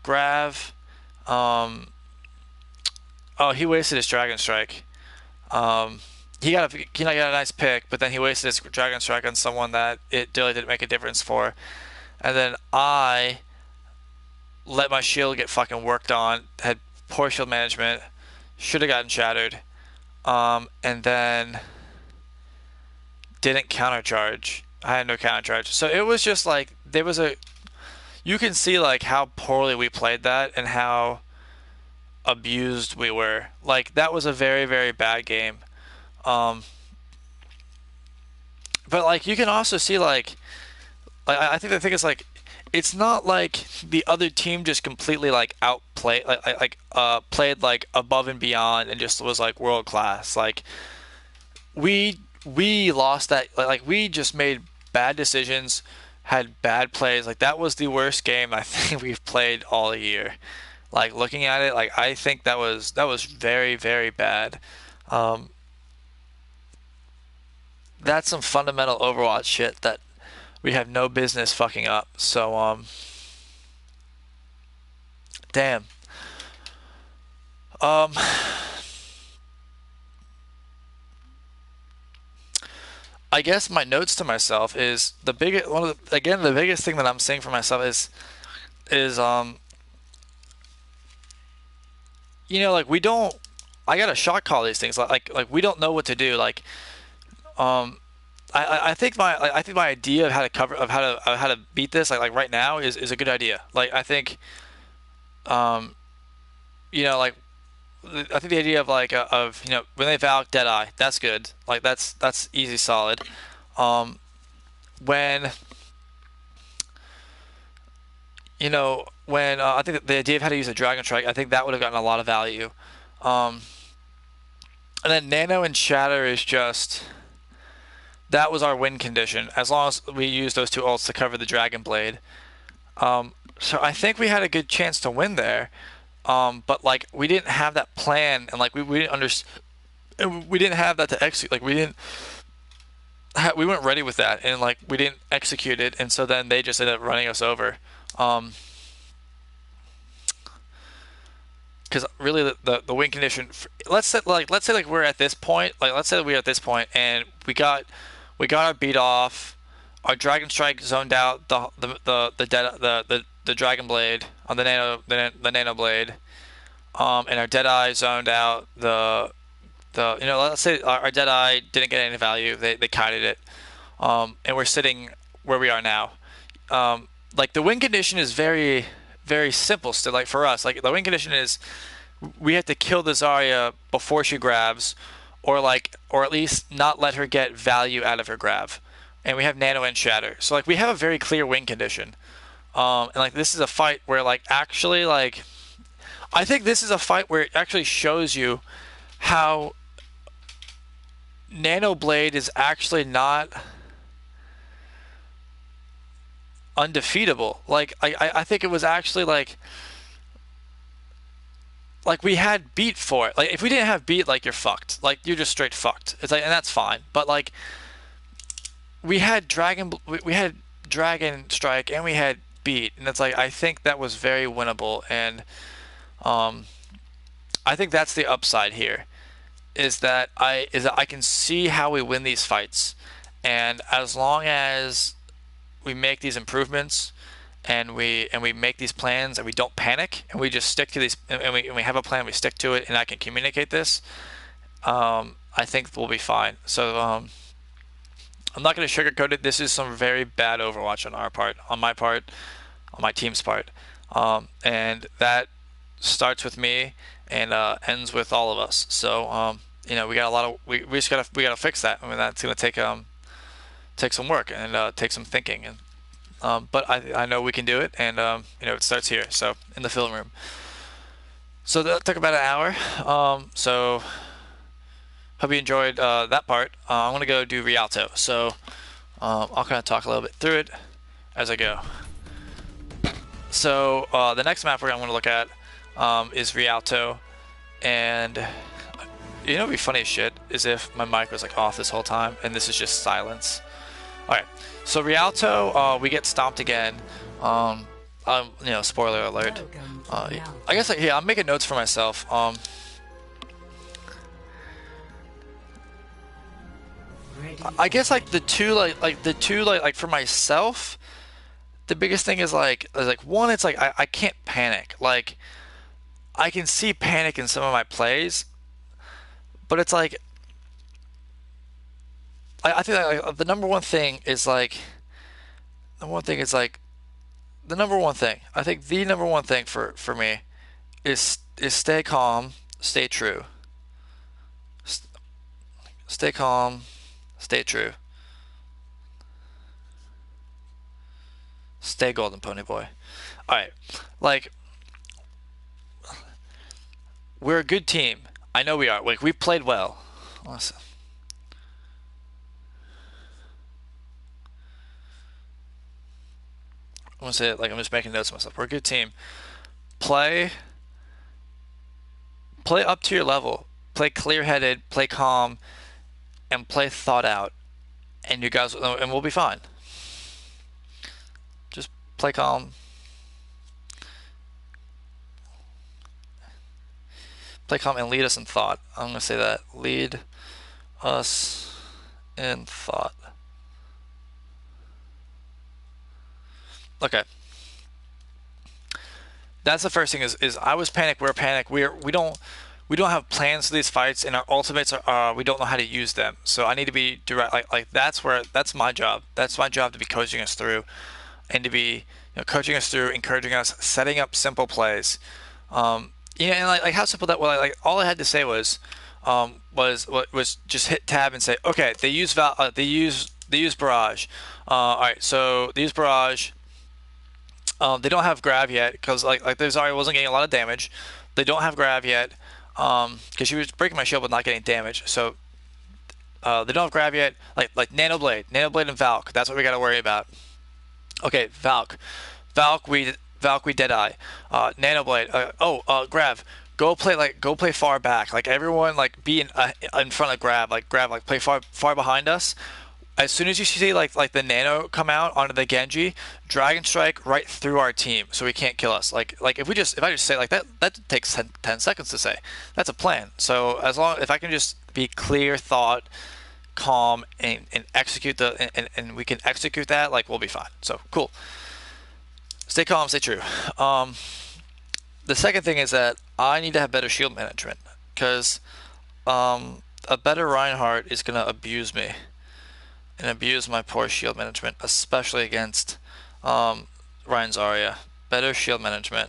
Grav, oh, he wasted his Dragon Strike. He got a nice pick, but then he wasted his Dragon Strike on someone that it really didn't make a difference for. And then I let my shield get fucking worked on, had poor shield management, should have gotten shattered, and then didn't countercharge. I had no countercharge. So it was just like, you can see like how poorly we played that and how abused we were. Like that was a very, very bad game. Um, but like you can also see I think the thing is like it's not like the other team just completely like outplayed played like above and beyond and just was like world class. Like we lost that like we just made bad decisions, had bad plays. Like that was the worst game I think we've played all year. Like looking at it, like I think that was very, very bad. Um, that's some fundamental Overwatch shit that we have no business fucking up. So damn. Um, I guess my notes to myself is the biggest thing that I'm saying for myself is like we don't. I gotta shot call these things like we don't know what to do. Like um, I think my idea of how to cover of how to beat this like right now is a good idea. Like I think um like I think the idea of of when they Valk Deadeye, that's good. Like that's easy solid. Um, when I think the idea of how to use a Dragon Strike, I think that would have gotten a lot of value. Um, and then Nano and Shatter is just that was our win condition as long as we use those two ults to cover the Dragon Blade. So I think we had a good chance to win there. But like we didn't have that plan, and like we didn't we didn't have that to execute. Like we weren't ready with that, and like we didn't execute it, and so then they just ended up running us over. Because really the win condition. Let's say we're at this point. Like let's say that we're at this point, and we got our beat off. Our Dragon Strike zoned out the Dragon Blade on the Nano Blade, and our Deadeye zoned out let's say our Deadeye didn't get any value. They kited it, and we're sitting where we are now. Like the win condition is very, very simple still. Like for us, like the win condition is we have to kill the Zarya before she grabs, or at least not let her get value out of her grab. And we have Nano and Shatter, so like we have a very clear win condition. And like this is a fight where like actually like I think this is a fight where it actually shows you how Nano Blade is actually not undefeatable. Like I think it was actually like we had beat for it. Like if we didn't have beat, like you're fucked. Like you're just straight fucked. It's like, and that's fine. But like we had Dragon Strike and we had beat, and it's like I think that was very winnable, and um, I think that's the upside here is that I can see how we win these fights, and as long as we make these improvements and we make these plans and we don't panic and we just stick to these and we have a plan, we stick to it, and I can communicate this, I think we'll be fine. So I'm not going to sugarcoat it. This is some very bad Overwatch on our part, on my part, on my team's part, and that starts with me and ends with all of us. So you know we got a lot of we just gotta fix that. I mean that's gonna take some work and take some thinking and but I know we can do it, and you know it starts here. So in the film room. So that took about an hour. So hope you enjoyed that part. I'm gonna go do Rialto. So I'll kind of talk a little bit through it as I go. So the next map we're gonna look at is Rialto, and you know, what'd be funny as shit is if my mic was like off this whole time, and this is just silence. All right, so Rialto, we get stomped again. You know, spoiler alert. Welcome to I reality. guess like, yeah, I'm making notes for myself. Ready I for guess like battle. the two like for myself, the biggest thing is like one, it's like I can't panic. Like I can see panic in some of my plays, but it's like I think like, the number one thing is like the one thing is like the number one thing. I think the number one thing for me is stay calm, stay true, stay calm, stay true, stay golden pony boy. All right, like we're a good team. I know we are. Like we played well. Listen, I'm gonna say it like I'm just making notes of myself. We're a good team. Play play up to your level. Play clear-headed. Play calm, and play thought out. And you guys and we'll be fine. Just play calm. Play calm and lead us in thought. I'm gonna say that. Lead us in thought. Okay. That's the first thing is I was panicked. We're panicked. We don't have plans for these fights, and our ultimates are we don't know how to use them. So I need to be direct. Like that's my job. That's my job to be coaching us through, and to be coaching us through, encouraging us, setting up simple plays. Yeah, and like how simple that was. Like all I had to say was just hit tab and say, okay, they use barrage. All right, so they use barrage. They don't have grab yet because like there's already wasn't getting a lot of damage. They don't have grab yet because she was breaking my shield but not getting damage. So they don't have grab yet. Like Nano Blade and Valk. That's what we got to worry about. Okay, Valk we Deadeye. Nano Blade. Grab. Go play far back. Like everyone like be in front of grab. Like grab like play far behind us. As soon as you see like the nano come out onto the Genji, Dragon Strike right through our team, so he can't kill us. Like if I just say like that takes 10 seconds to say. That's a plan. So as long if I can just be clear thought, calm, and execute and we can execute that, like we'll be fine. So cool. Stay calm, stay true. The second thing is that I need to have better shield management because a better Reinhardt is gonna abuse me and abuse my poor shield management, especially against Ryan Zarya. Better shield management.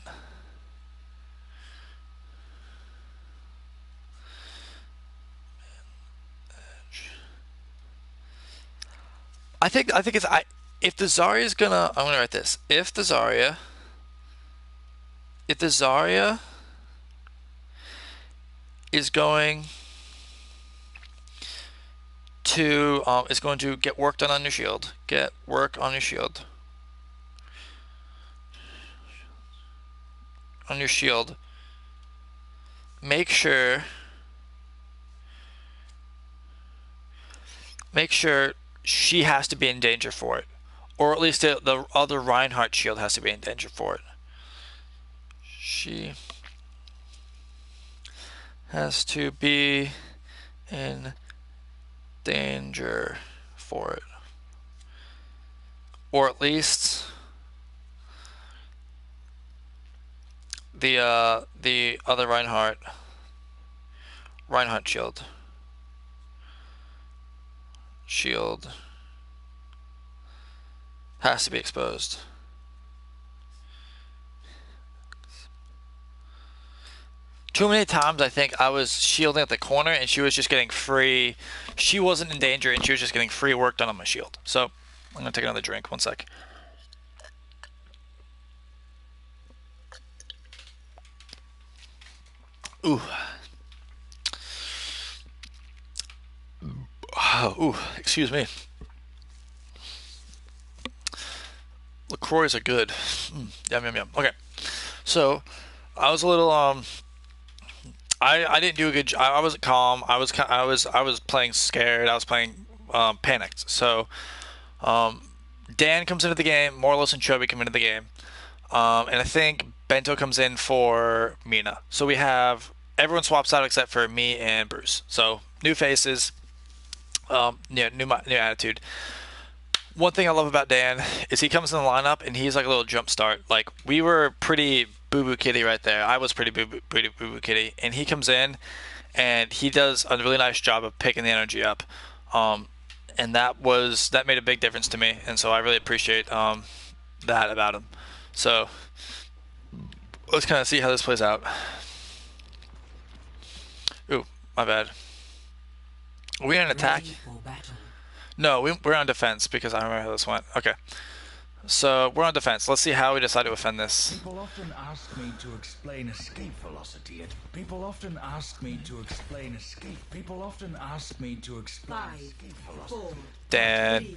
I think it's If the Zarya's gonna, I'm gonna write this. If the Zarya is going to get work done on your shield. Get work on your shield. On your shield. Make sure she has to be in danger for it. Or at least the other Reinhardt shield has to be in danger for it. She has to be in danger for it. Or at least the other Reinhardt shield has to be exposed. Too many times I think I was shielding at the corner and she was just getting free. She wasn't in danger and she was just getting free work done on my shield. So I'm gonna take another drink. One sec. Ooh. Ooh, excuse me. LaCroix are good. Yum yum yum. Okay, so I was a little I didn't do a good job. I wasn't calm. I was playing scared. I was playing panicked. So Dan comes into the game. Morlos and Chobi come into the game, and I think Bento comes in for Mina. So we have everyone swaps out except for me and Bruce. So new faces, new attitude. One thing I love about Dan is he comes in the lineup and he's like a little jump start. Like we were pretty boo boo kitty right there. I was pretty boo boo kitty, and he comes in and he does a really nice job of picking the energy up. And that made a big difference to me, and so I really appreciate that about him. So let's kind of see how this plays out. Ooh, my bad. Are we in an attack? No, we're on defense because I remember how this went. Okay. So we're on defense. Let's see how we decide to defend this. People often ask me to explain escape velocity. People often ask me to explain escape. People often ask me to explain escape velocity. Dan,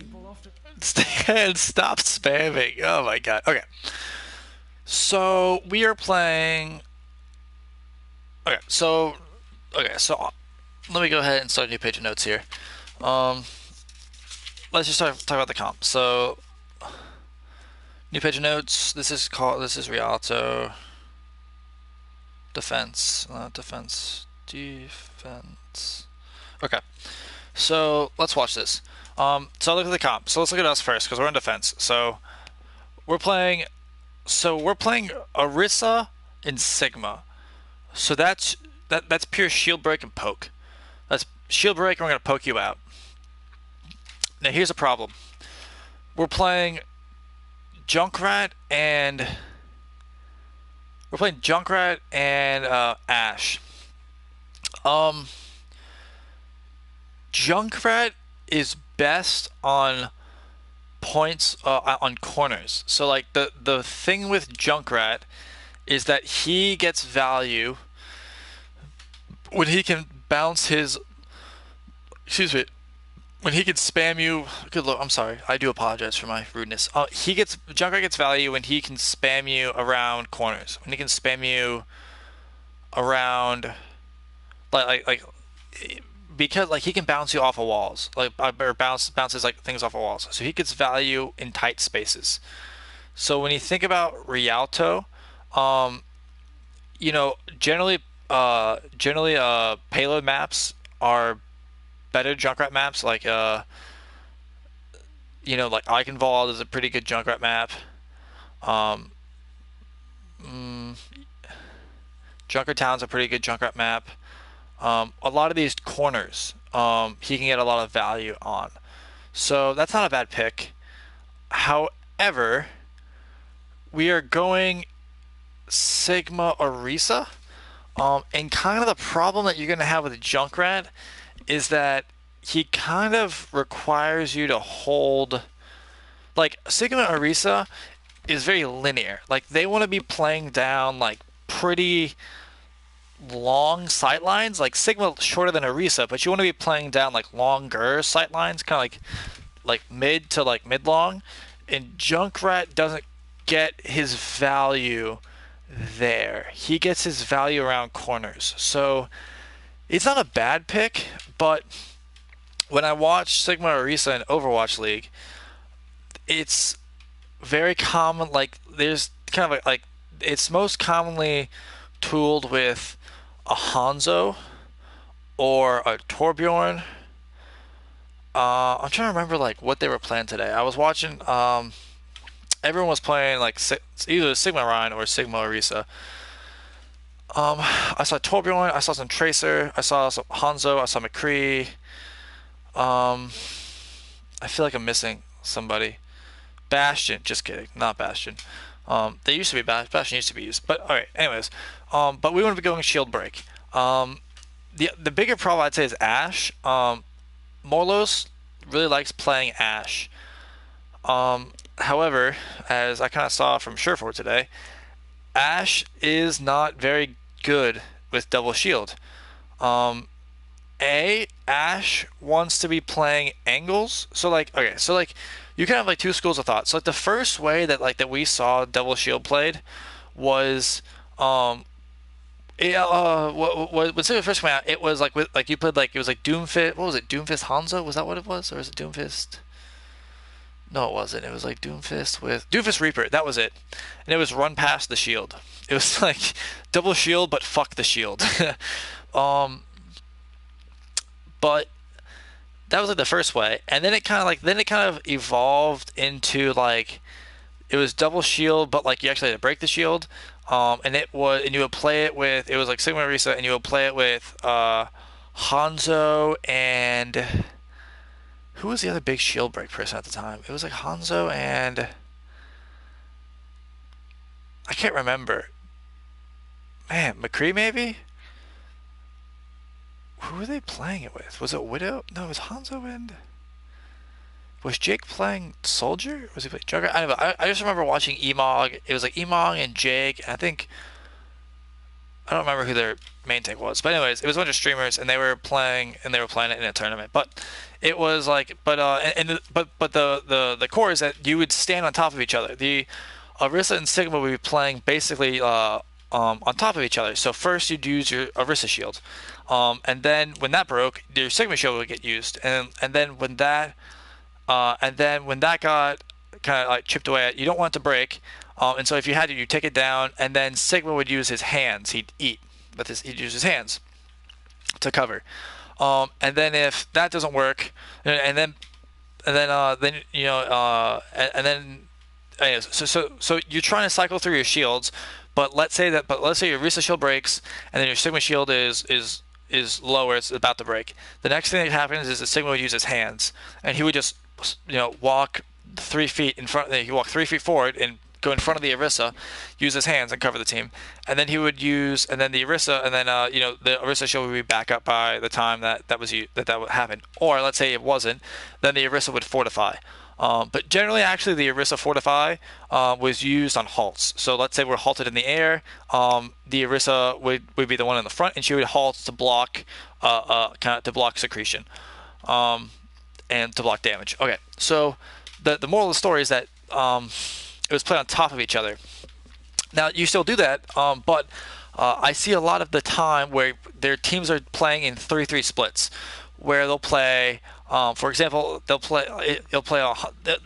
stop spamming. Oh my god. Okay. So we are playing. So let me go ahead and start a new page of notes here. Let's just talk about the comp. So new page of notes. This is Rialto. Defense. Defense. Okay. So let's watch this. So look at the comp. So let's look at us first because we're in defense. So we're playing Orisa and Sigma. So that's pure shield break and poke. That's shield break and we're gonna poke you out. Now here's a problem. We're playing Junkrat and Ash. Junkrat is best on points on corners. So like the thing with Junkrat is that he gets value when he can bounce his when he can spam you. Good lord, I'm sorry. I do apologize for my rudeness. Junkrat gets value when he can spam you around corners. When he can spam you around like because like he can bounce you off of walls, like or bounces like things off of walls. So he gets value in tight spaces. So when you think about Rialto, generally payload maps are better Junkrat maps. Like like Eichenwald is a pretty good Junkrat map. Junkrat Town's a pretty good Junkrat map. A lot of these corners, he can get a lot of value on. So that's not a bad pick. However, we are going Sigma Orisa. And kind of the problem that you're going to have with Junkrat is that he kind of requires you to hold like Sigma Orisa is very linear. Like they want to be playing down like pretty long sight lines. Like Sigma shorter than Orisa, but you want to be playing down like longer sight lines, kind of like mid to like mid long. And Junkrat doesn't get his value there. He gets his value around corners. So it's not a bad pick, but when I watch Sigma Orisa in Overwatch League, it's very common. Like there's kind of like it's most commonly tooled with a Hanzo or a Torbjorn. I'm trying to remember like what they were playing today. I was watching. Everyone was playing like either Sigma Ryan or Sigma Orisa. I saw Torbjorn. I saw some Tracer. I saw some Hanzo. I saw McCree. I feel like I'm missing somebody. Bastion. Just kidding. Not Bastion. They used to be Bastion used to be used. But all right. Anyways, but we want to be going shield break. The bigger problem I'd say is Ashe. Morlos really likes playing Ashe. However, as I kind of saw from Surefour today, Ashe is not very good with double shield. Ashe wants to be playing angles. So like, okay, so like you can have like two schools of thought. So like the first way that we saw double shield played was when Sigma first came out, it was like with like you played like it was like Doomfist. What was it? Doomfist Hanzo? Was that what it was, or was it Doomfist? No, it wasn't. It was like Doomfist with Doomfist Reaper. That was it, and it was run past the shield. It was like double shield, but fuck the shield. um, but that was like the first way, and then it kind of evolved into like it was double shield, but like you actually had to break the shield. And you would play it with it was like Sigma Orisa, and you would play it with Hanzo and who was the other big shield break person at the time? It was like Hanzo and I can't remember. Man, McCree maybe? Who were they playing it with? Was it Widow? No, it was Hanzo and was Jake playing Soldier? Or was he playing Juggernaut? I don't know. I just remember watching Emog. It was like Emog and Jake. And I don't remember who their main tank was. But anyways, it was a bunch of streamers and they were playing it in a tournament. But it was like the core is that you would stand on top of each other. The Orisa and Sigma would be playing basically on top of each other. So first you'd use your Orisa shield. And then when that broke, your Sigma shield would get used. And then when that got kind of like chipped away at, you don't want it to break. And so if you had to, you take it down, and then Sigma would use his hands. He'd eat, but he'd use his hands to cover. And then if that doesn't work, and then you know, and then anyways, so you're trying to cycle through your shields, but let's say your Risa shield breaks, and then your Sigma shield is lower. It's about to break. The next thing that happens is that Sigma would use his hands, and he would just walk 3 feet in front. He walk 3 feet forward and go in front of the Orisa, use his hands and cover the team, and then he would use the Orisa, and then the Orisa shield would be back up by the time that would happen. Or let's say it wasn't, then the Orisa would fortify. But generally, actually, the Orisa Fortify was used on halts. So let's say we're halted in the air. The Orisa would be the one in the front, and she would halt to block, to block secretion, and to block damage. Okay, so the moral of the story is that it was played on top of each other. Now you still do that, but I see a lot of the time where their teams are playing in 3-3 splits, where they'll play. For example, they'll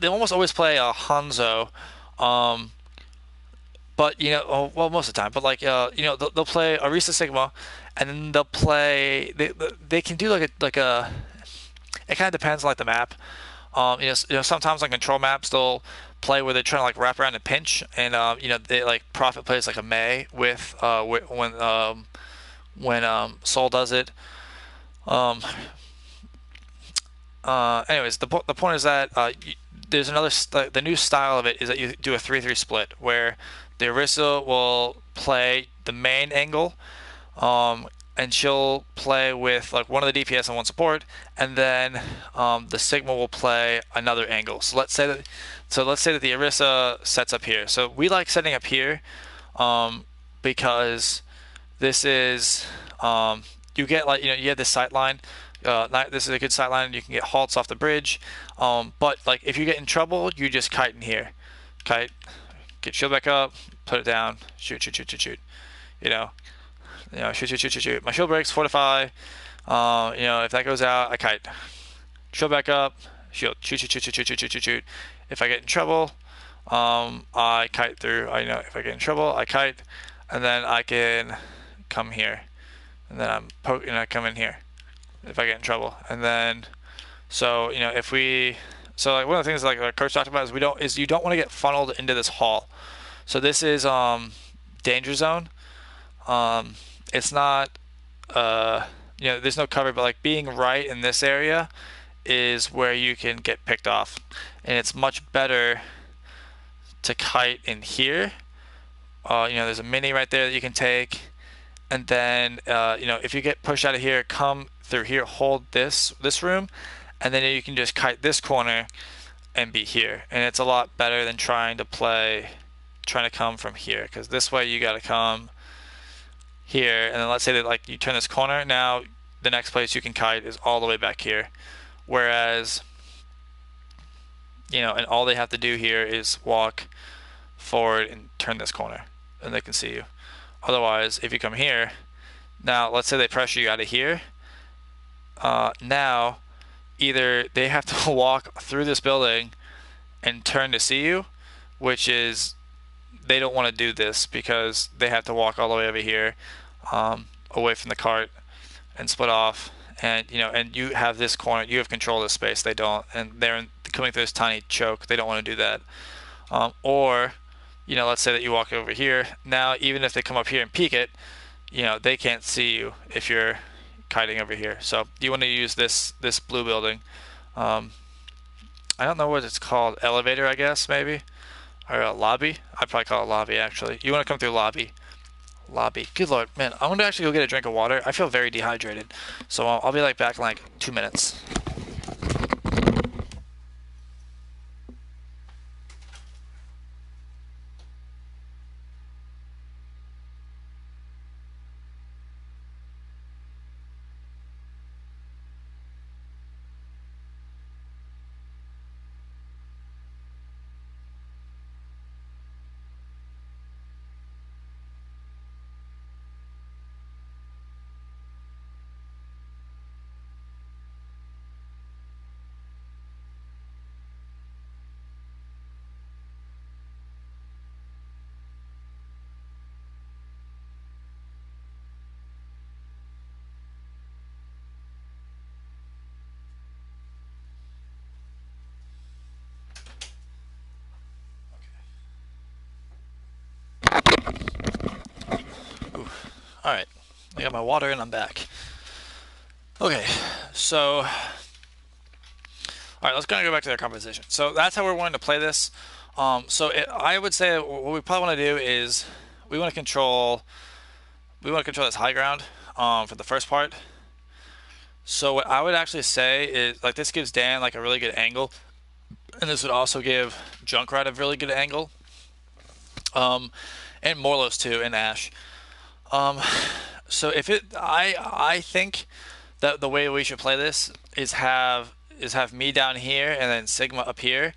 almost always play a Hanzo, but most of the time. But they'll play Orisa Sigma, and then they'll play. They can do like a. It kind of depends on like the map. Sometimes on control maps they'll play where they're trying to like wrap around and pinch, and they like Prophet plays like a Mei with when Soul does it. Anyways, the point is that there's another the new style of it is that you do a 3-3 split where the Orisa will play the main angle, and she'll play with like one of the DPS and one support, and then the Sigma will play another angle. So let's say that the Orisa sets up here. So we like setting up here because this is you get like you have this sight line. This is a good sight line. You can get halts off the bridge, but like if you get in trouble, you just kite in here, kite, get shield back up, put it down, shoot, shoot, shoot, shoot, shoot. You know, shoot, shoot, shoot, shoot, shoot. My shield breaks, fortify. If that goes out, I kite, shield back up, shield, shoot, shoot, shoot, shoot, shoot, shoot, shoot, shoot, shoot. If I get in trouble, I kite through. If I get in trouble, I kite, and then I can come here, and then I come in here if I get in trouble, and then if we like one of the things like our coach talked about is you don't want to get funneled into this hall. So this is danger zone. It's not there's no cover, but like being right in this area is where you can get picked off, and it's much better to kite in here. There's a mini right there that you can take, and then if you get pushed out of here, come through here, hold this room, and then you can just kite this corner and be here. And it's a lot better than trying to come from here, because this way you got to come here, and then let's say that like you turn this corner, now the next place you can kite is all the way back here, whereas and all they have to do here is walk forward and turn this corner, and they can see you. Otherwise, if you come here, now let's say they pressure you out of here, now either they have to walk through this building and turn to see you, which is they don't want to do this because they have to walk all the way over here, away from the cart, and split off, and you have this corner, you have control of this space, they don't, and they're coming through this tiny choke, they don't want to do that. Or let's say that you walk over here, now even if they come up here and peek it, they can't see you if you're kiting over here. So you want to use this blue building. I don't know what it's called, elevator I guess, maybe, or a lobby. I'd probably call it lobby actually. You want to come through lobby. Good lord, man, I'm gonna actually go get a drink of water. I feel very dehydrated, so I'll be back in like 2 minutes. All right, I got my water and I'm back. Okay, so all right, let's kind of go back to their composition. So that's how we're wanting to play this. I would say what we probably want to do is we want to control this high ground for the first part. So what I would actually say is like this gives Dan like a really good angle, and this would also give Junkrat a really good angle, and Morlos too, and Ash. So I think that the way we should play this is have me down here and then Sigma up here,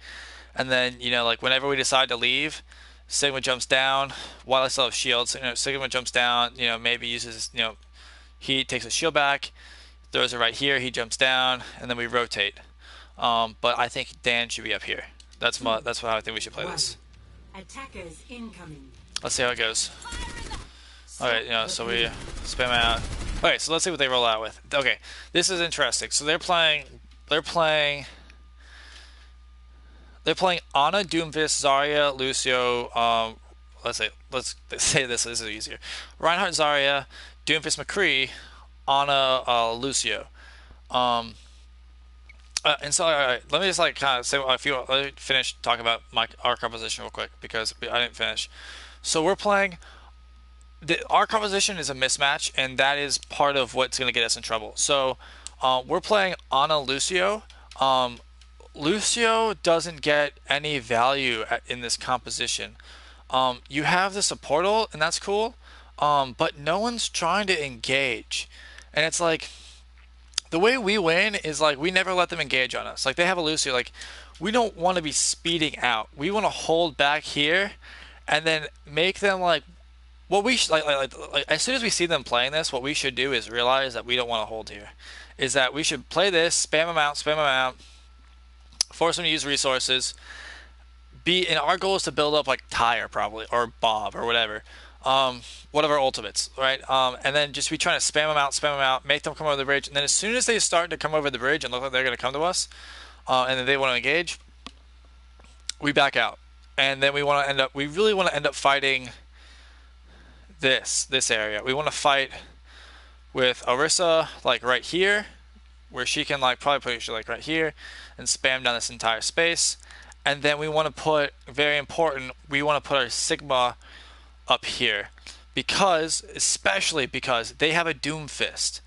and then like whenever we decide to leave, Sigma jumps down while I still have shields. Sigma jumps down. Maybe uses he takes a shield back, throws it right here. He jumps down, and then we rotate. But I think Dan should be up here. That's how I think we should play this. Attackers incoming. Let's see how it goes. Alright, so we spam out. Okay, so let's see what they roll out with. Okay, this is interesting. So they're playing Ana, Doomfist, Zarya, Lucio, let's say this is easier. Reinhardt, Zarya, Doomfist, McCree, Ana, Lucio. And so, alright, let me just kind of say let me finish talking about our composition real quick because I didn't finish. So we're playing our composition is a mismatch, and that is part of what's going to get us in trouble. So we're playing Ana Lucio. Um, Lucio doesn't get any value in this composition. You have this a portal, and that's cool, but no one's trying to engage. And it's like, the way we win is like we never let them engage on us. Like they have a Lucio, like we don't want to be speeding out. We want to hold back here, and then make them like what we like as soon as we see them playing this, what we should do is realize that we don't want to hold here. Is that we should play this, spam them out, force them to use resources. And our goal is to build up like Tyre probably or Bob or whatever. Whatever ultimates, right? And then just be trying to spam them out, make them come over the bridge, and then as soon as they start to come over the bridge and look like they're going to come to us, and then they want to engage, we back out, and then we really want to end up fighting this area. We want to fight with Orisa like right here, where she can like probably put you like right here, and spam down this entire space, and then we want to put very important. We want to put our Sigma up here especially because they have a Doom Fist,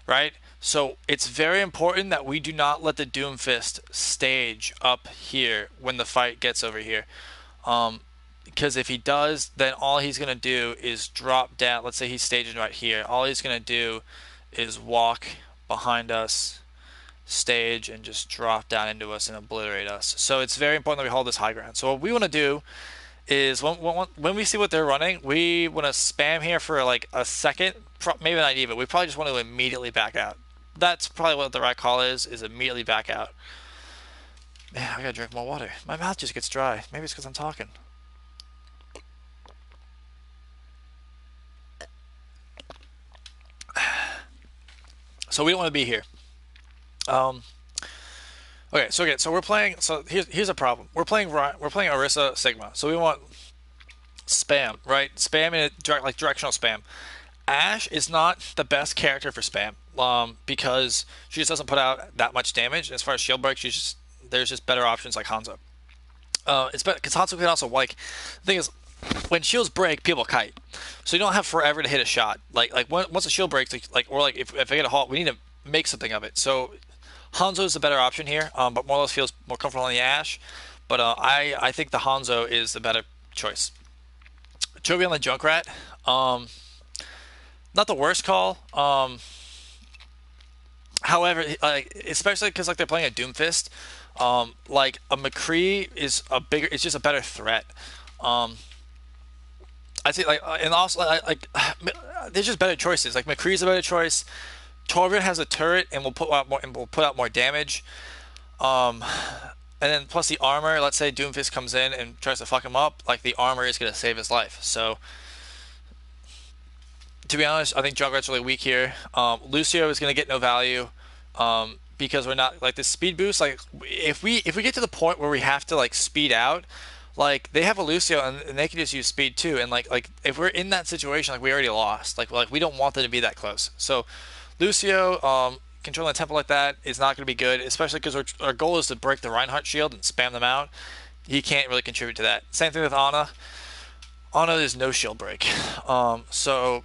right? So it's very important that we do not let the Doom Fist stage up here when the fight gets over here. Because if he does, then all he's going to do is drop down. Let's say he's staging right here. All he's going to do is walk behind us, stage, and just drop down into us and obliterate us. So it's very important that we hold this high ground. So what we want to do is when we see what they're running, we want to spam here for like a second, maybe not even. We probably just want to immediately back out. That's probably what the right call is immediately back out. Man, I gotta drink more water. My mouth just gets dry. Maybe it's because I'm talking. So we don't want to be here. So we're playing. So here's a problem. We're playing Orisa Sigma. So we want spam, right? Spam in like directional spam. Ashe is not the best character for spam, because she just doesn't put out that much damage. As far as shield break, there's just better options like Hanzo. It's better because Hanzo can also like. The thing is, when shields break, people kite, so you don't have forever to hit a shot. Once a shield breaks, if I get a halt, we need to make something of it. So Hanzo is the better option here, but more or less feels more comfortable on the Ashe. But I think the Hanzo is the better choice. Jovi on the Junkrat, not the worst call. However, especially because like they're playing a Doomfist, like a McCree is it's just a better threat. I think and also there's just better choices. Like McCree's a better choice. Torbjorn has a turret and will put out more damage. And then plus the armor. Let's say Doomfist comes in and tries to fuck him up. Like the armor is gonna save his life. So to be honest, I think Junkrat's really weak here. Lucio is gonna get no value. Because we're not like the speed boost. Like if we get to the point where we have to like speed out, like they have a Lucio and they can just use speed too. And like if we're in that situation, like we already lost. Like we don't want them to be that close. So Lucio, controlling a tempo like that is not going to be good, especially because our goal is to break the Reinhardt shield and spam them out. He can't really contribute to that. Same thing with Ana. Ana is no shield break. So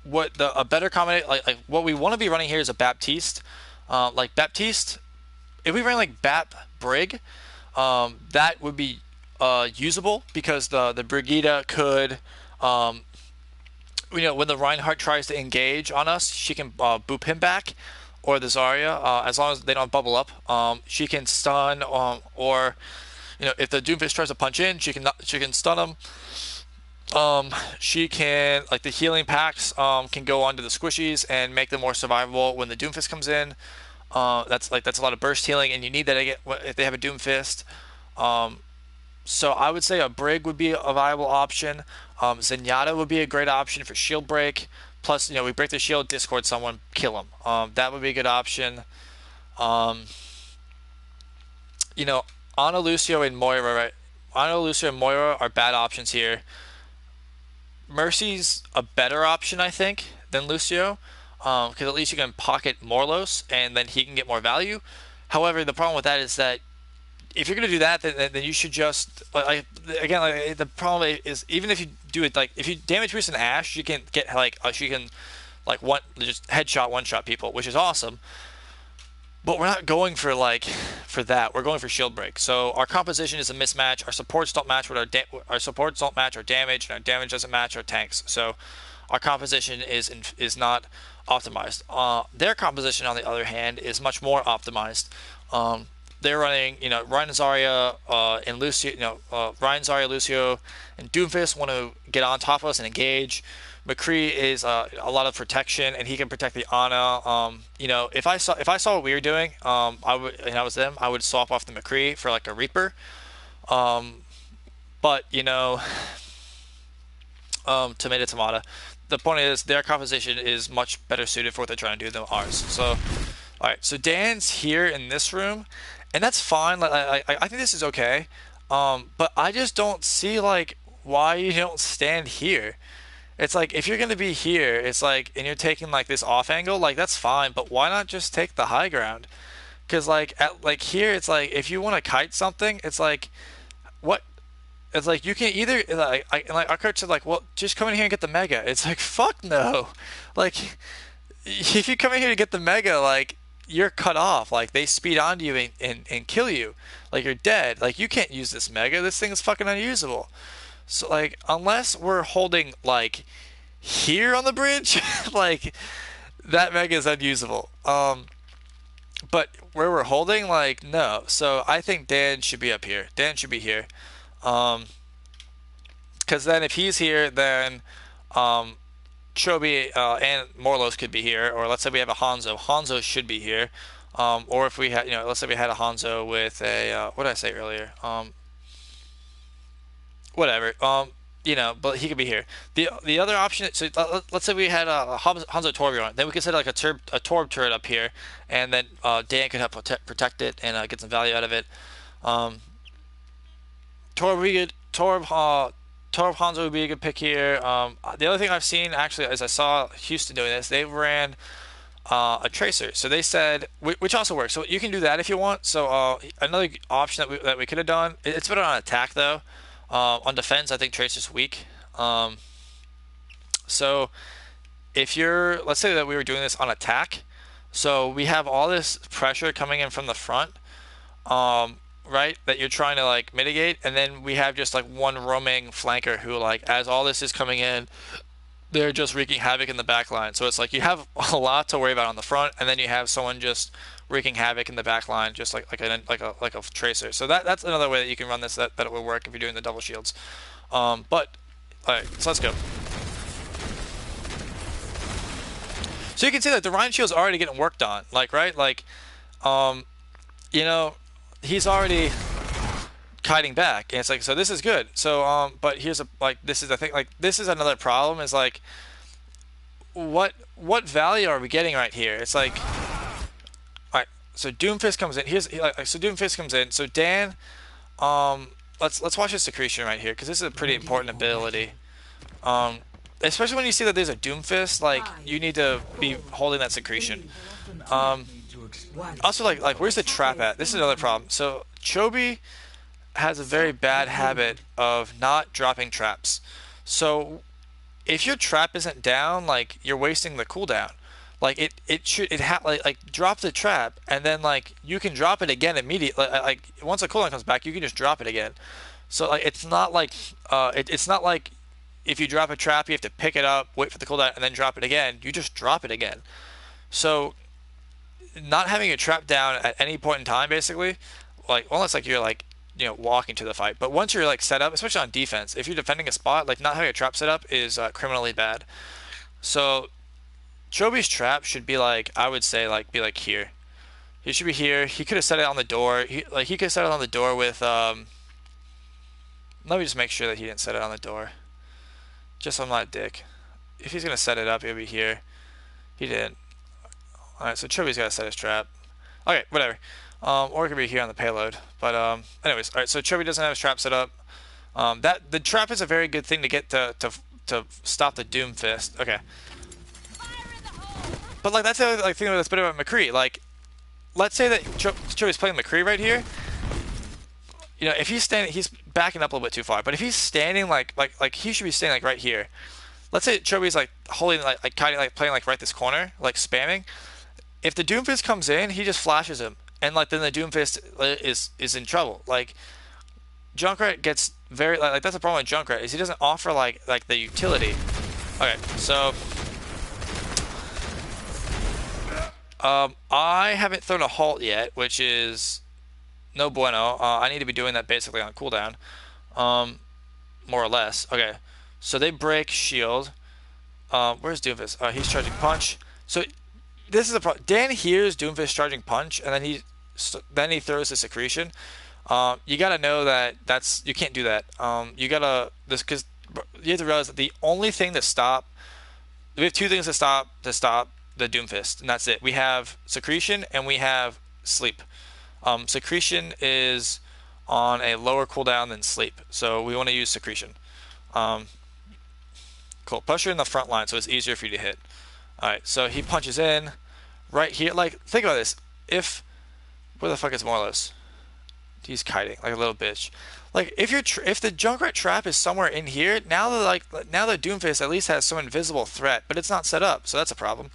a better combination, like what we want to be running here is a Baptiste. Like Baptiste, if we ran like Bap Brig, that would be usable because the Brigida could, when the Reinhardt tries to engage on us, she can boop him back, or the Zarya, as long as they don't bubble up, she can stun, or if the Doomfist tries to punch in, she can stun him. She can, like the healing packs, can go onto the squishies and make them more survivable when the Doomfist comes in. That's a lot of burst healing, and you need that if they have a Doomfist. So I would say a Brig would be a viable option. Zenyatta would be a great option for shield break. Plus, we break the shield, discord someone, kill him. That would be a good option. Ana Lucio and Moira, right? Ana Lucio and Moira are bad options here. Mercy's a better option, I think, than Lucio, because at least you can pocket Morlos, and then he can get more value. However, the problem with that is that if you're going to do that, then you should just the problem is even if you do it like if you damage boost an Ashe, she can get like she can like just headshot one shot people, which is awesome. But we're not going for like for that. We're going for shield break. So our composition is a mismatch. Our supports don't match with our supports don't match our damage, and our damage doesn't match our tanks. So our composition is not optimized. Their composition, on the other hand, is much more optimized. They're running, Ryan Zarya and Lucio, Ryan Zarya, Lucio, and Doomfist want to get on top of us and engage. McCree is a lot of protection, and he can protect the Ana. If I saw what we were doing, I would, and I was them, I would swap off the McCree for like a Reaper. But tomato. The point is their composition is much better suited for what they're trying to do than ours. So, all right. So Dan's here in this room, and that's fine. Like I think this is okay. But I just don't see like why you don't stand here. It's like if you're gonna be here, it's like, and you're taking like this off angle, like that's fine. But why not just take the high ground? Because like here, it's like if you want to kite something, it's like what? It's like you can either like our coach said like, well, just come in here and get the mega. It's like fuck no, like if you come in here to get the mega, like you're cut off. Like they speed onto you and kill you. Like you're dead. Like you can't use this mega. This thing is fucking unusable. So like unless we're holding like here on the bridge, like that mega is unusable. But where we're holding, like no. So I think Dan should be up here. Dan should be here. Because then if he's here, then Chobi and Morlos could be here, or let's say we have a Hanzo. Hanzo should be here, or if we had, let's say we had a Hanzo with a what did I say earlier? Whatever. But he could be here. The other option. So let's say we had a Hanzo Torbjorn. Then we could set like a Torb turret up here, and then Dan could help protect it and get some value out of it. Torb Hanzo would be a good pick here. The other thing I've seen actually is I saw Houston doing this. They ran a tracer, so they said, which also works. So you can do that if you want. So another option that we could have done. It's better on attack though. On defense, I think tracer's weak. So if let's say that we were doing this on attack, so we have all this pressure coming in from the front. Right, that you're trying to like mitigate, and then we have just like one roaming flanker who, like, as all this is coming in, they're just wreaking havoc in the back line. So it's like you have a lot to worry about on the front, and then you have someone just wreaking havoc in the back line, just like a tracer. So that's another way that you can run this that it will work if you're doing the double shields. But all right, so let's go. So you can see that the Ryan shield's already getting worked on, he's already kiting back, and it's like, so this is good. So but here's this is the thing, like this is another problem, is like what value are we getting right here? It's like, all right, so Doomfist comes in. So Doomfist comes in. So Dan, let's watch his secretion right here, because this is a pretty important ability. Especially when you see that there's a Doomfist, like you need to be holding that secretion. Also, like where's the trap at? This is another problem. So Chobi has a very bad habit of not dropping traps. So if your trap isn't down, like you're wasting the cooldown. Like like drop the trap, and then like you can drop it again immediately. Like once the cooldown comes back, you can just drop it again. So like it's not like it's not like if you drop a trap, you have to pick it up, wait for the cooldown, and then drop it again. You just drop it again. So not having a trap down at any point in time, basically, like unless like you're like walking to the fight, but once you're like set up, especially on defense, if you're defending a spot, like not having a trap set up is criminally bad. So Chobi's trap should be like, I would say like be like here. He should be here. He could have set it on the door. He could have set it on the door with let me just make sure that he didn't set it on the door. Just so I'm not a dick. If he's gonna set it up, he'll be here. He didn't. Alright, so Chobi's got to set his trap. Okay, whatever. Or it could be here on the payload. But anyways, alright, so Chobi doesn't have his trap set up. The trap is a very good thing to get to stop the Doomfist. Okay. But like that's the other thing that's better about McCree. Like, let's say that Chobi's playing McCree right here. if he's standing, he's backing up a little bit too far. But if he's standing like he should be standing like right here. Let's say Chobi's like holding like kiting like playing like right this corner, like spamming. If the Doomfist comes in, he just flashes him, and like then the Doomfist is in trouble. Like Junkrat gets very like that's the problem with Junkrat is he doesn't offer like the utility. Okay, so I haven't thrown a halt yet, which is no bueno. I need to be doing that basically on cooldown, more or less. Okay, so they break shield. Where's Doomfist? He's charging punch. So this is the problem. Dan hears Doomfist charging punch, and then he throws the secretion. You gotta know that you can't do that. You gotta this because you have to realize that the only thing to stop. We have two things to stop the Doomfist, and that's it. We have secretion and we have sleep. Secretion is on a lower cooldown than sleep, so we want to use secretion. Cool. Pressure in the front line, so it's easier for you to hit. All right, so he punches in right here. Like, think about this. Where the fuck is Morlos? He's kiting like a little bitch. Like, if the Junkrat trap is somewhere in here, now the Doomfist at least has some invisible threat, but it's not set up, so that's a problem.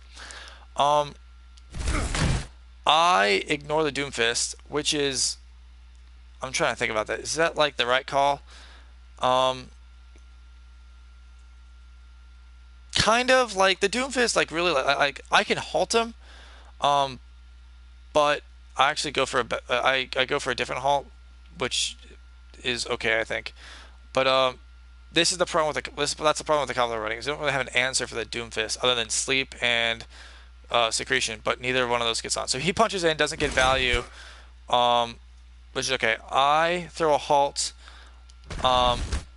I ignore the Doomfist, which is I'm trying to think about that. Is that like the right call? Kind of like the Doomfist, like really like I can halt him, but I actually go for I go for a different halt, which is okay, I think. But this is the problem with that's the problem with the Cavalry running. Is they don't really have an answer for the Doomfist other than sleep and secretion, but neither one of those gets on. So he punches in, doesn't get value, which is okay. I throw a halt,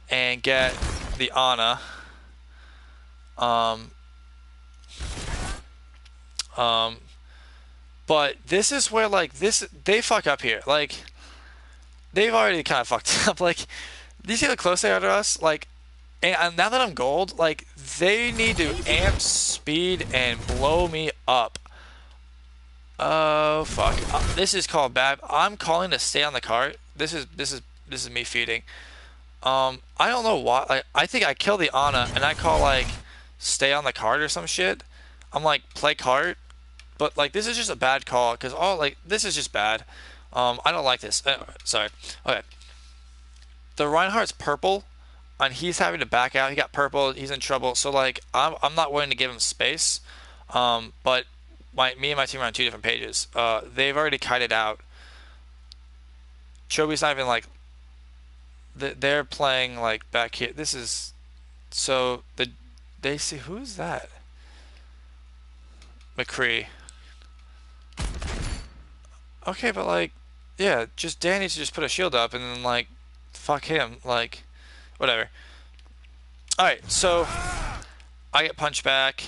and get the Ana. But this is where like they fuck up here. Like they've already kind of fucked up. Like, do you see how close they are to us? Like, and now that I'm gold, like they need to amp speed and blow me up. Oh fuck! This is called bad. I'm calling to stay on the cart. This is me feeding. I don't know why. Like, I think I kill the Ana and I call like stay on the cart or some shit. I'm like play cart, but like this is just a bad call because this is just bad. I don't like this. Sorry. Okay. The Reinhardt's purple, and he's having to back out. He got purple. He's in trouble. So like I'm not willing to give him space. But me and my team are on two different pages. They've already kited out. Chobi's not even like. They're playing like back here. This is so they see who's that? McCree. Okay, but like, yeah, just Dan needs to just put a shield up and then like, fuck him, like, whatever. All right, so I get punched back.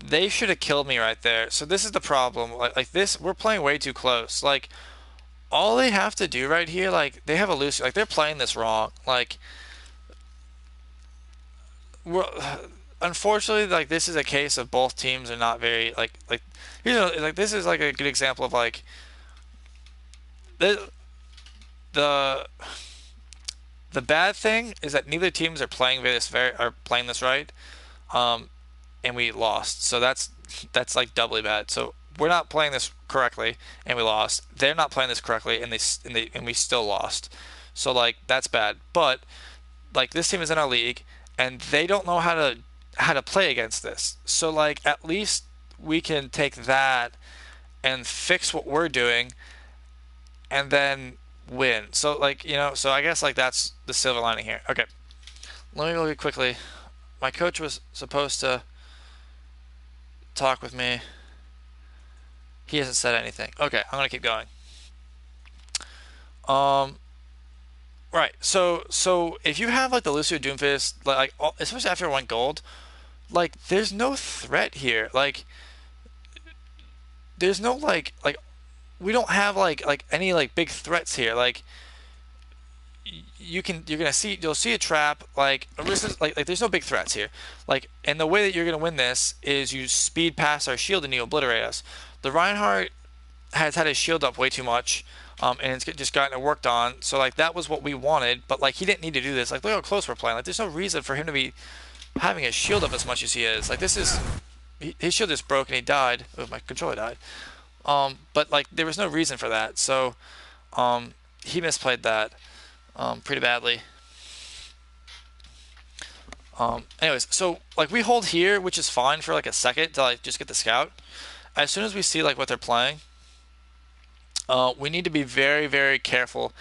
They should have killed me right there. So this is the problem. Like this, we're playing way too close. Like, all they have to do right here, like, they have a loose, like, they're playing this wrong. Like, unfortunately, like, this is a case of both teams are not very, like, like, this is, like, a good example of, like, the bad thing is that neither teams are playing this right, and we lost. So that's like doubly bad. So we're not playing this correctly, and we lost. They're not playing this correctly, and we still lost. So like that's bad. But like this team is in our league, and they don't know how to play against this. So like at least we can take that and fix what we're doing, and then win. So like so I guess like that's the silver lining here. Okay, let me go quickly. My coach was supposed to talk with me. He hasn't said anything. Okay, I'm gonna keep going. Right. So if you have like the Lucio Doomfist, like especially after 1 gold, like there's no threat here. Like there's no like we don't have like any like big threats here. Like you'll see a trap like like there's no big threats here. Like, and the way that you're gonna win this is you speed past our shield and you obliterate us. The Reinhardt has had his shield up way too much, and it's just gotten it worked on. So like that was what we wanted, but like he didn't need to do this. Like look how close we're playing. Like there's no reason for him to be having his shield up as much as he is. Like this is his shield is broken. He died. Oh, my controller died. But like there was no reason for that. So he misplayed that pretty badly. Anyways, so like we hold here, which is fine for like a second to like just get the scout. As soon as we see like what they're playing, we need to be very, very careful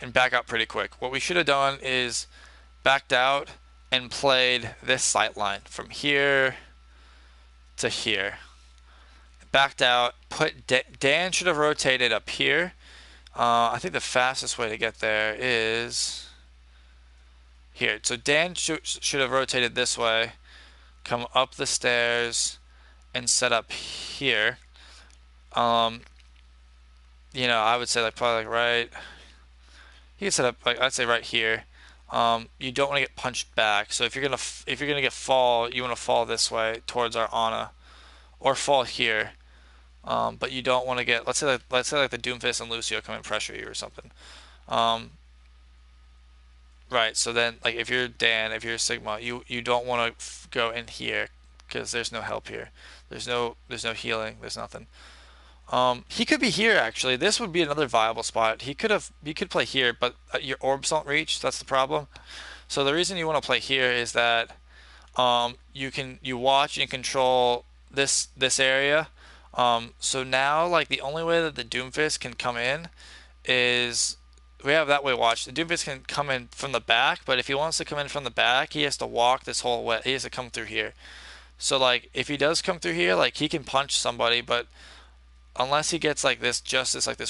and back out pretty quick. What we should have done is backed out and played this sight line from here to here. Backed out, Dan should have rotated up here. I think the fastest way to get there is here. So Dan should have rotated this way, come up the stairs, and set up here. You know, I would say like probably like right. He could set up like I'd say right here. You don't want to get punched back. So if you're gonna get fall, you want to fall this way towards our Ana, or fall here. But you don't want to get let's say like the Doomfist and Lucio come and pressure you or something. Right. So then like if you're Dan, if you're Sigma, you don't want to go in here because there's no help here. There's no healing. There's nothing. He could be here actually. This would be another viable spot. He could play here, but your orbs don't reach. That's the problem. So the reason you want to play here is that you watch and control this area. So now like the only way that the Doomfist can come in is we have that way watch. The Doomfist can come in from the back, but if he wants to come in from the back, he has to walk this whole way. He has to come through here. So like if he does come through here, like he can punch somebody, but unless he gets like this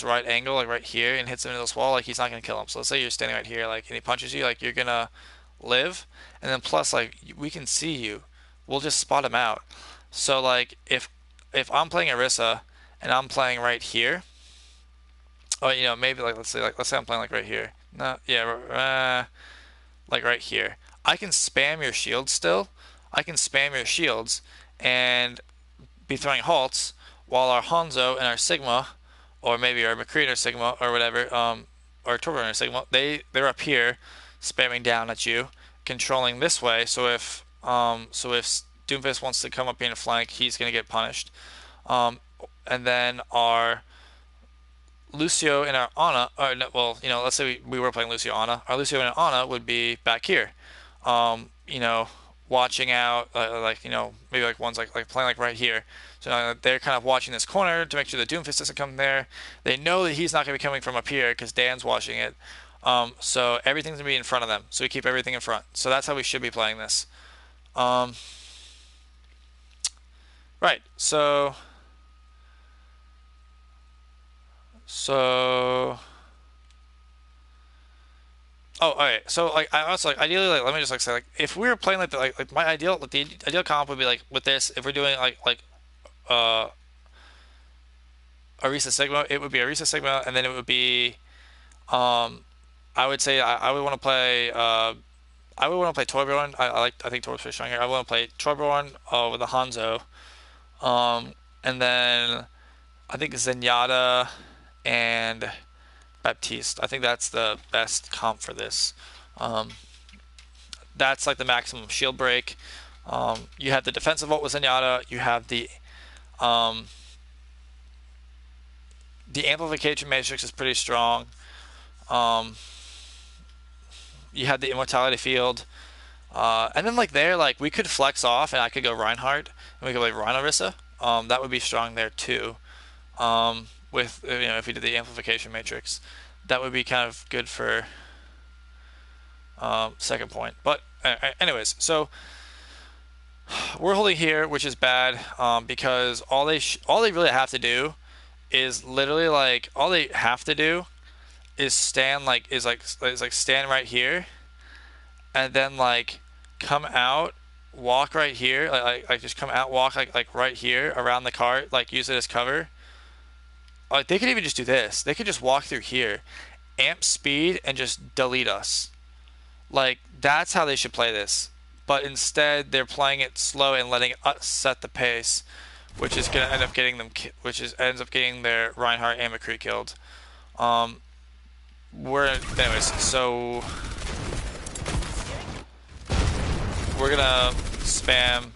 right angle, like right here, and hits him into this wall, like he's not gonna kill him. So let's say you're standing right here, like, and he punches you, like you're gonna live, and then plus like we can see you, we'll just spot him out. So like if I'm playing Orisa and I'm playing right here, or you know maybe like let's say I'm playing like right here, no, yeah, like right here, I can spam your shields still. I can spam your shields and be throwing halts while our Hanzo and our Sigma, or maybe our McCree or Sigma or whatever, or Turbo or Sigma, they're up here spamming down at you, controlling this way. So if Doomfist wants to come up here and flank, he's gonna get punished. And then our Lucio and our Ana, or no, well, you know, let's say we were playing Lucio Ana. Our Lucio and Ana would be back here. You know, watching out, like you know, maybe like one's like playing like right here. So now they're kind of watching this corner to make sure the Doomfist doesn't come there. They know that he's not going to be coming from up here because Dan's watching it. So everything's going to be in front of them. So we keep everything in front. So that's how we should be playing this. Right. So. Oh, alright. So like I also like ideally like let me just like say like if we were playing like my ideal like the ideal comp would be like with this if we're doing like uh Orisa Sigma, it would be Orisa Sigma, and then it would be I would say I would want to play I would want to play Torbjorn. I think Torbjorn's pretty strong here. I want to play Torbjorn with the Hanzo, and then I think Zenyatta and Baptiste. I think that's the best comp for this. That's like the maximum shield break. You have the defensive ult with Zenyatta. You have the amplification matrix is pretty strong. You have the immortality field. And then like there, like we could flex off and I could go Reinhardt and we could play Rhino-Rissa. That would be strong there too. With you know if we did the amplification matrix, that would be kind of good for second point. But anyways, so we're holding here, which is bad because all they really have to do is literally like all they have to do is stand like stand right here and then like come out, walk right here, like just come out, walk like right here around the cart, like use it as cover. Like they could even just do this. They could just walk through here, amp speed, and just delete us. Like that's how they should play this. But instead, they're playing it slow and letting us set the pace, which is gonna end up getting them, which is ends up getting their Reinhardt and McCree killed. Um, anyways, so we're gonna spam.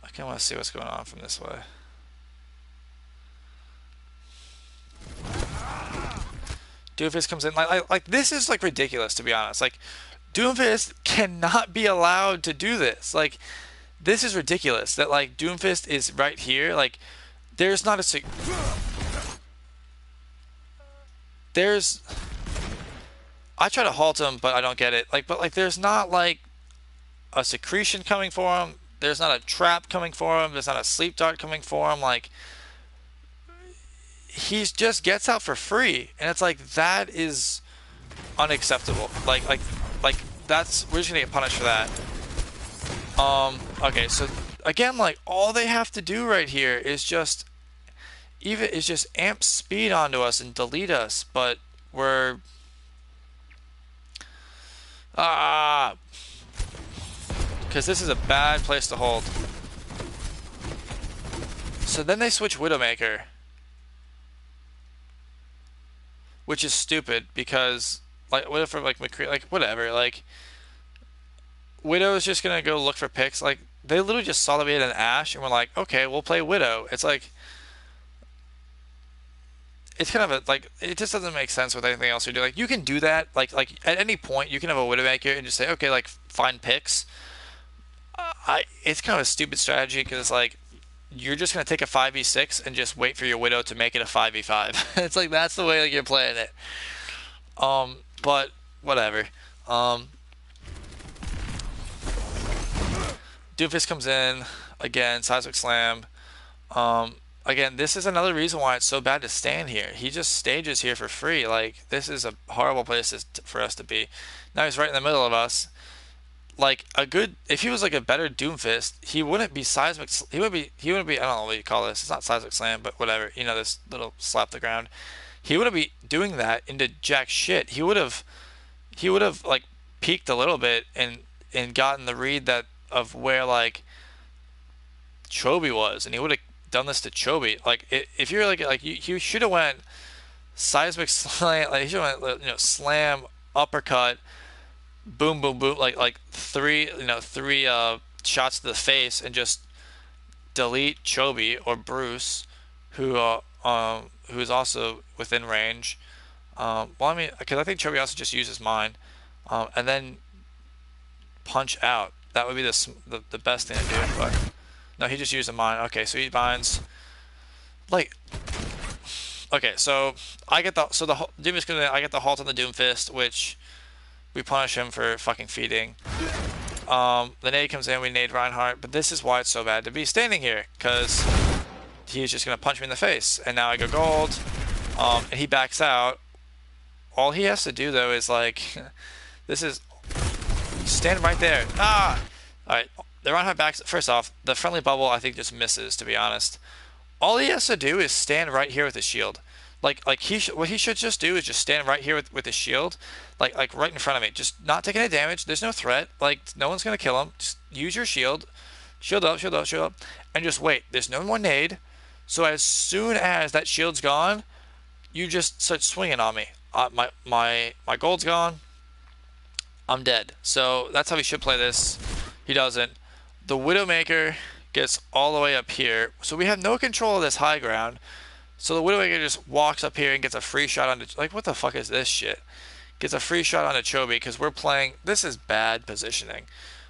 I kind of want to see what's going on from this way. Doomfist comes in like this is like ridiculous, to be honest. Like Doomfist cannot be allowed to do this. Like this is ridiculous that like Doomfist is right here. Like there's not a there's I try to halt him, but I don't get it. But there's not like a secretion coming for him. There's not a trap coming for him. There's not a sleep dart coming for him. Like he just gets out for free, and it's like that is unacceptable. Like that's we're just gonna get punished for that. Okay, so again, like all they have to do right here is just amp speed onto us and delete us, but we're because this is a bad place to hold. So then they switch Widowmaker, which is stupid because like what if like McCree, like whatever, like Widow is just gonna go look for picks. Like they literally just saw that we had an Ashe and we're like, okay, we'll play Widow. It's like it's kind of a like it just doesn't make sense with anything else you do. Like you can do that like at any point you can have a Widowmaker and just say okay, like find picks. It's kind of a stupid strategy because it's like you're just gonna take a 5v6 and just wait for your Widow to make it a 5v5. It's like that's the way like you're playing it. But whatever. Doomfist comes in again, seismic slam. Again, this is another reason why it's so bad to stand here. He just stages here for free. Like this is a horrible place for us to be. Now he's right in the middle of us. Like if he was like a better Doomfist, he wouldn't be seismic. He wouldn't be. I don't know what you call this. It's not seismic slam, but whatever. You know, this little slap the ground. He wouldn't be doing that into jack shit. He would have like peaked a little bit and gotten the read that of where like Chobi was, and he would have done this to Chobi. Like if you're like you should have went seismic slam. Like he should have went slam uppercut, boom boom boom, like three shots to the face and just delete Chobi or Bruce, who's also within range. Well, I mean, because I think Chobi also just uses mine, and then punch out. That would be the best thing to do. But no, he just used a mine. Okay, so he binds. Like, okay, so I get the Doomfist comes in. I get the halt on the Doomfist, which we punish him for fucking feeding. The nade comes in. We nade Reinhardt, but this is why it's so bad to be standing here because he's just gonna punch me in the face, and now I go gold. And he backs out. All he has to do though is like, this is stand right there. Ah, all right. The Reinhardt backs. First off, the friendly bubble I think just misses. To be honest, all he has to do is stand right here with his shield. Like what he should just do is just stand right here with his shield, like right in front of me, just not taking any damage. There's no threat. Like no one's gonna kill him. Just use your shield, shield up, shield up, shield up, and just wait. There's no more nade. So as soon as that shield's gone, you just start swinging on me. My gold's gone. I'm dead. So that's how he should play this. He doesn't. The Widowmaker gets all the way up here. So we have no control of this high ground. So the Widowmaker just walks up here and gets a free shot onto... Like, what the fuck is this shit? Gets a free shot onto Chobi because we're playing... This is bad positioning.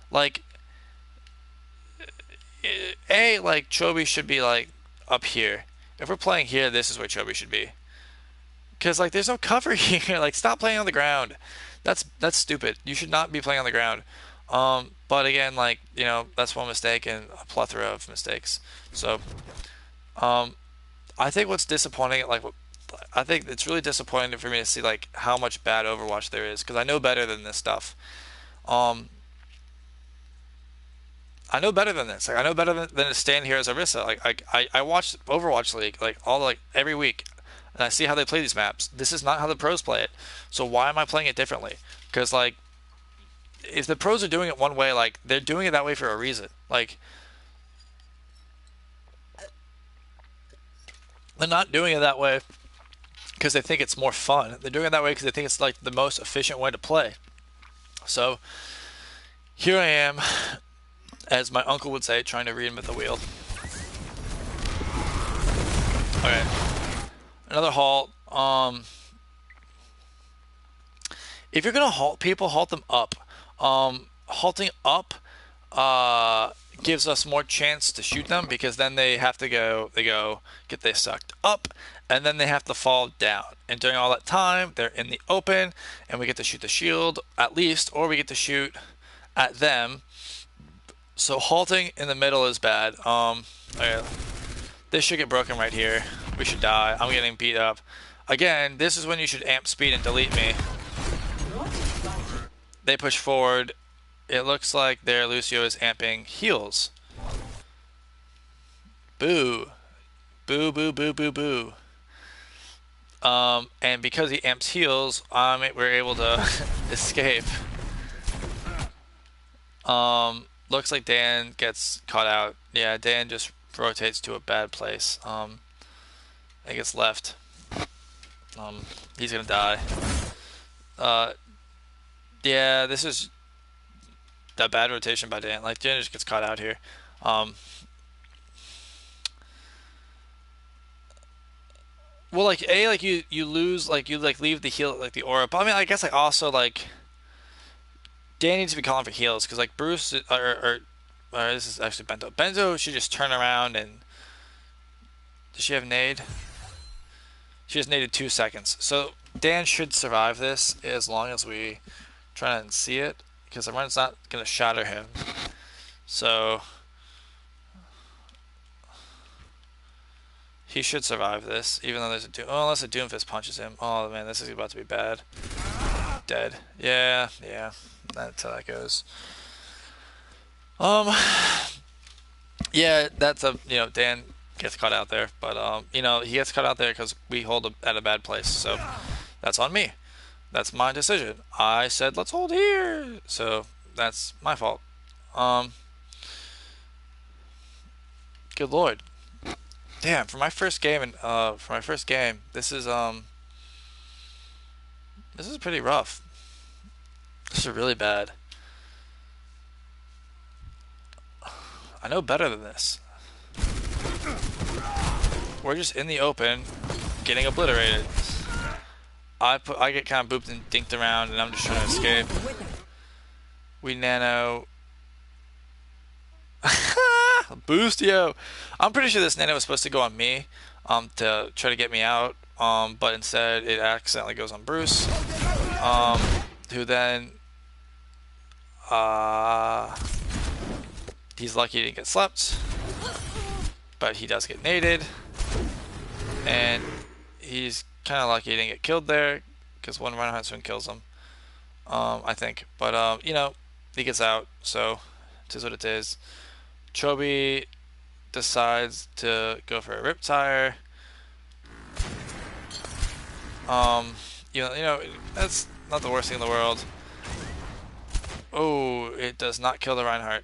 Like, like, Chobi should be, like, up here. If we're playing here, this is where Chobi should be. Because, like, there's no cover here. Like, stop playing on the ground. That's stupid. You should not be playing on the ground. But again, like, that's one mistake and a plethora of mistakes. So, I think what's disappointing, I think it's really disappointing for me to see, like, how much bad Overwatch there is. Because I know better than this stuff. I know better than this. Like, I know better than to stand here as Arissa. Like, I watch Overwatch League, like, every week. and I see how they play these maps. This is not how the pros play it. So why am I playing it differently? Because like, if the pros are doing it one way, like they're doing it that way for a reason. Like, they're not doing it that way because they think it's more fun. They're doing it that way because they think it's like the most efficient way to play. So here I am, as my uncle would say, trying to reinvent the wheel. Okay, another halt. If you're gonna halt people, halt them up. Halting up gives us more chance to shoot them because then they have to go. They sucked up, and then they have to fall down. And during all that time, they're in the open, and we get to shoot the shield at least, or we get to shoot at them. So halting in the middle is bad. Okay, this should get broken right here. We should die. I'm getting beat up. Again, this is when you should amp speed and delete me. They push forward. It looks like their Lucio is amping heals. Boo. Boo, boo, boo, boo, boo. And because he amps heals, we're able to escape. Looks like Dan gets caught out. Yeah, Dan just rotates to a bad place. He gets left. He's gonna die. Yeah, this is that bad rotation by Dan. Like, Dan just gets caught out here. Well, like like you lose, like you like leave the heal, like the aura. But I mean, I guess like also like Dan needs to be calling for heals because like Bruce or this is actually Bento. Bento should just turn around and does she have nade? She just naded 2 seconds. So Dan should survive this as long as we try and see it because the run's not gonna shatter him. So he should survive this, even though there's a Doom. Oh, unless a Doomfist punches him. Oh man, this is about to be bad. Dead. Yeah. That's how that goes. Yeah, that's Dan gets caught out there, but he gets caught out there because we hold at a bad place. So that's on me. That's my decision. I said let's hold here, so that's my fault. Good lord. Damn, for my first game this is pretty rough. This is really bad. I know better than this. We're just in the open, getting obliterated. I get kind of booped and dinked around, and I'm just trying to escape. We nano. Boost, yo. I'm pretty sure this nano was supposed to go on me, to try to get me out, but instead it accidentally goes on Bruce, who then, he's lucky he didn't get slept, but he does get naded, and he's kind of lucky he didn't get killed there, because one Reinhardt swing kills him, I think, but, he gets out, so it is what it is. Chobi decides to go for a Riptire. That's not the worst thing in the world. Oh, it does not kill the Reinhardt.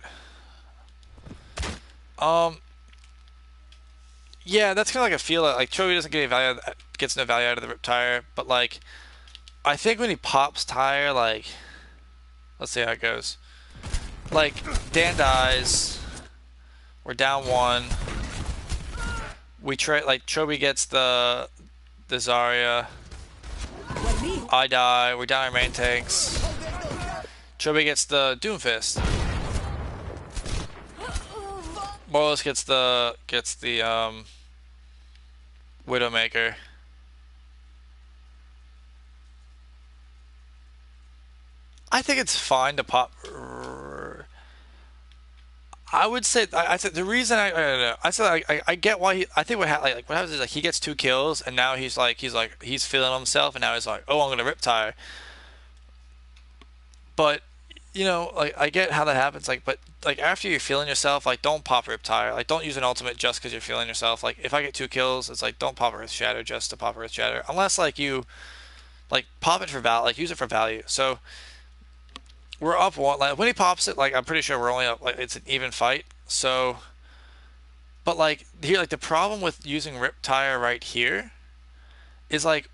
Yeah, that's kind of like a feel like Chobi doesn't get any value, gets no value out of the Riptire, but like, I think when he pops Tire, like, let's see how it goes. Like, Dan dies. We're down 1. We try, like, Chobi gets the Zarya. I die. We're down our main tanks. Chobi gets the Doomfist. Morlos gets the Widowmaker. I think it's fine to pop. I would say I said the reason I don't know. I said I get why he. I think what happens is like he gets 2 kills and now he's feeling himself and now he's like, oh, I'm gonna Riptire. But you know, like I get how that happens, like, but like after you're feeling yourself, like don't pop Riptire, like don't use an ultimate just because you're feeling yourself. Like if I get 2 kills, it's like don't pop Earth Shatter just to pop Earth Shatter, unless like you like pop it for value, like use it for value. So we're up one. Like when he pops it, like I'm pretty sure we're only up. Like it's an even fight. So, but like here, like the problem with using Riptire right here is like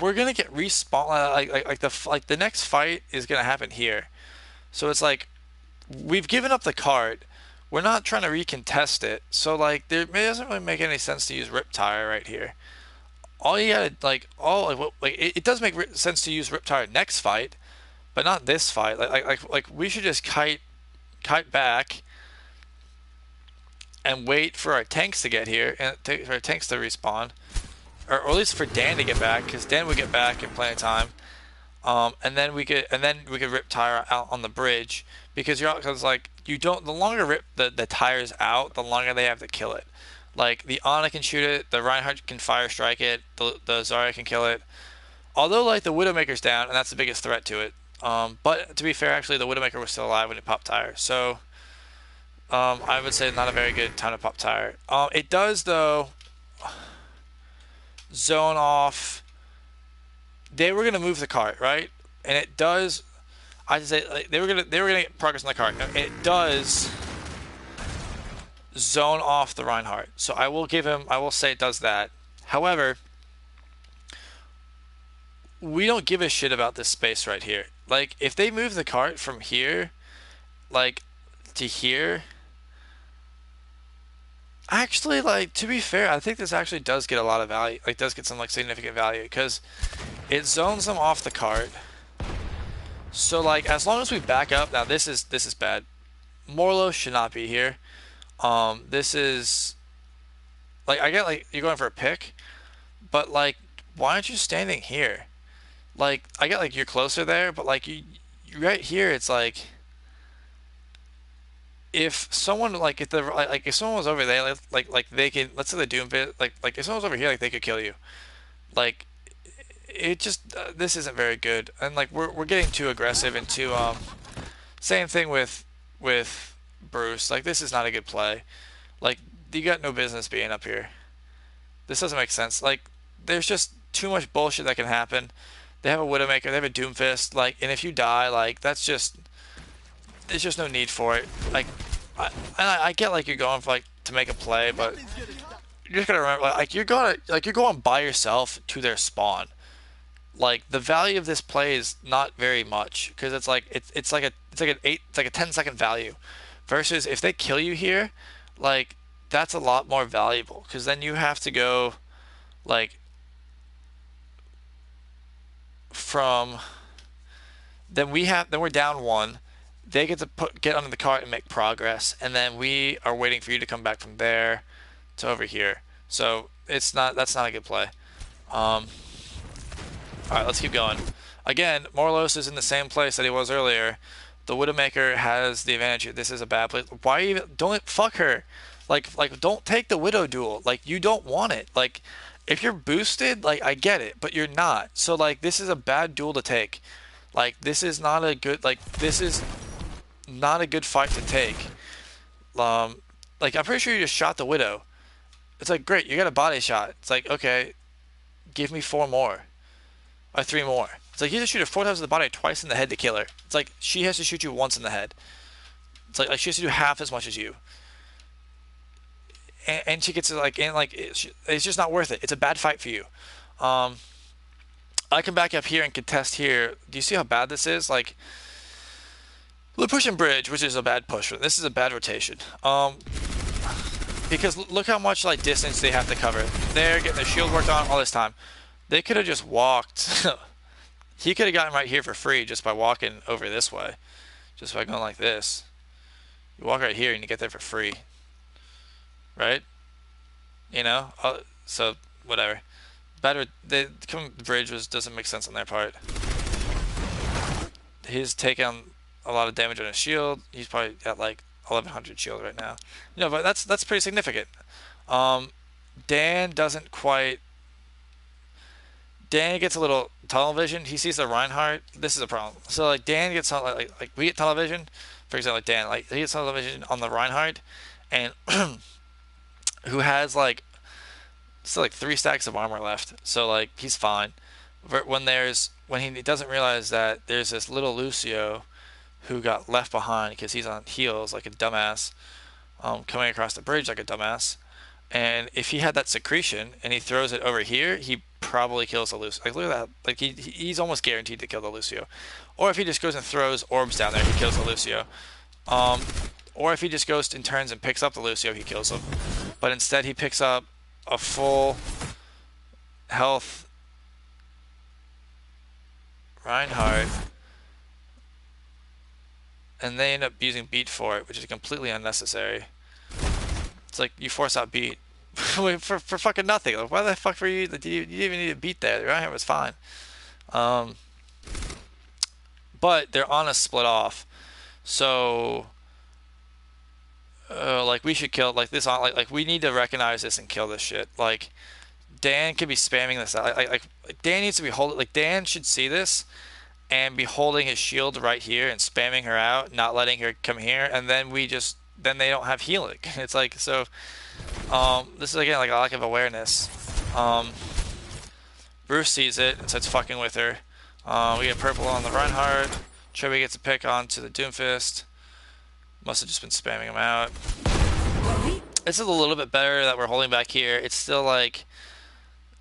we're gonna get respawn. Like the next fight is gonna happen here. So it's like we've given up the card. We're not trying to recontest it. So like there it doesn't really make any sense to use Riptire right here. All you gotta like all like it does make sense to use Riptire next fight, but not this fight. Like we should just kite back and wait for our tanks to get here and for our tanks to respawn, or at least for Dan to get back, because Dan would get back in plenty of time. And then we could rip tire out on the bridge because because like you don't the longer rip the tires out, the longer they have to kill it. Like the Ana can shoot it, the Reinhardt can fire strike it, the Zarya can kill it. Although like the Widowmaker's down, and that's the biggest threat to it. But to be fair, actually the Widowmaker was still alive when it popped tire, so I would say not a very good time to pop tire. It does though zone off. They were gonna move the cart, right? And it does. I just say like, they were gonna get progress on the cart. And it does zone off the Reinhardt. So I will give him. I will say it does that. However, we don't give a shit about this space right here. Like if they move the cart from here, like to here. Actually, like to be fair, I think this actually does get a lot of value. Like does get some like significant value because it zones them off the cart. So like as long as we back up, now this is bad. Morlo should not be here. This is like I get like you're going for a pick, but like why aren't you standing here? Like I get like you're closer there, but like you right here, it's like if someone like if the like if someone was over there, like they can let's say the Doom bit like if someone was over here, like they could kill you. Like it just this isn't very good, and like we're getting too aggressive and too same thing with Bruce. Like this is not a good play. Like you got no business being up here. This doesn't make sense. Like there's just too much bullshit that can happen. They have a Widowmaker, they have a Doomfist, like, and if you die, like that's just there's just no need for it. Like I get like you're going for like to make a play, but you just gotta remember like you're going by yourself to their spawn. Like the value of this play is not very much because it's like a 10-second value versus if they kill you here, like that's a lot more valuable because then you have to go like from then we're down one. They get to get under the cart and make progress, and then we are waiting for you to come back from there to over here. So that's not a good play. All right, let's keep going. Again, Morlos is in the same place that he was earlier. The Widowmaker has the advantage here. This is a bad place. Why even don't fuck her? Like don't take the Widow duel. Like you don't want it. Like if you're boosted, like I get it, but you're not. So like this is a bad duel to take. Like this is not a good this is not a good fight to take. Like I'm pretty sure you just shot the Widow. It's like great, you got a body shot. It's like okay, give me 4 more. Or 3 more. It's like you have to shoot her 4 times in the body, twice in the head to kill her. It's like she has to shoot you once in the head. It's like she has to do half as much as you. And she gets like it's just not worth it. It's a bad fight for you. I can back up here and contest here. Do you see how bad this is? Like we're pushing bridge, which is a bad push. This is a bad rotation. Because look how much like distance they have to cover. They're getting their shield worked on all this time. They could have just walked. He could have gotten right here for free just by walking over this way. Just by going like this. You walk right here and you get there for free. Right? You know? So, whatever. Better. The bridge doesn't make sense on their part. He's taking a lot of damage on his shield. He's probably at like 1100 shield right now. You know, but that's pretty significant. Dan doesn't quite Dan gets a little tunnel vision. He sees the Reinhardt. This is a problem. So like Dan gets like we get tunnel vision. For example, like Dan, like he gets tunnel vision on the Reinhardt, and who has like still like 3 stacks of armor left. So like he's fine. When he doesn't realize that there's this little Lucio who got left behind because he's on heals like a dumbass, coming across the bridge like a dumbass. And if he had that secretion and he throws it over here, he probably kills the Lucio. Like look at that. Like he's almost guaranteed to kill the Lucio. Or if he just goes and throws orbs down there, he kills the Lucio. Um, or if he just goes and turns and picks up the Lucio, he kills him. But instead, he picks up a full health Reinhardt, and they end up using beat for it, which is completely unnecessary. It's like you force out beat for fucking nothing. Like, why the fuck were you? Like, you didn't even need to beat that. Reinhardt was fine. Um, but they're on a split off, so like we should kill like this on like we need to recognize this and kill this shit. Like Dan could be spamming this out. Like Dan needs to be holding. Like Dan should see this and be holding his shield right here and spamming her out, not letting her come here, and then then they don't have healing. It's like so. This is again like a lack of awareness. Bruce sees it and starts fucking with her. We get purple on the Reinhardt. Chubby gets a pick onto the Doomfist. Must have just been spamming him out. This is a little bit better that we're holding back here. It's still like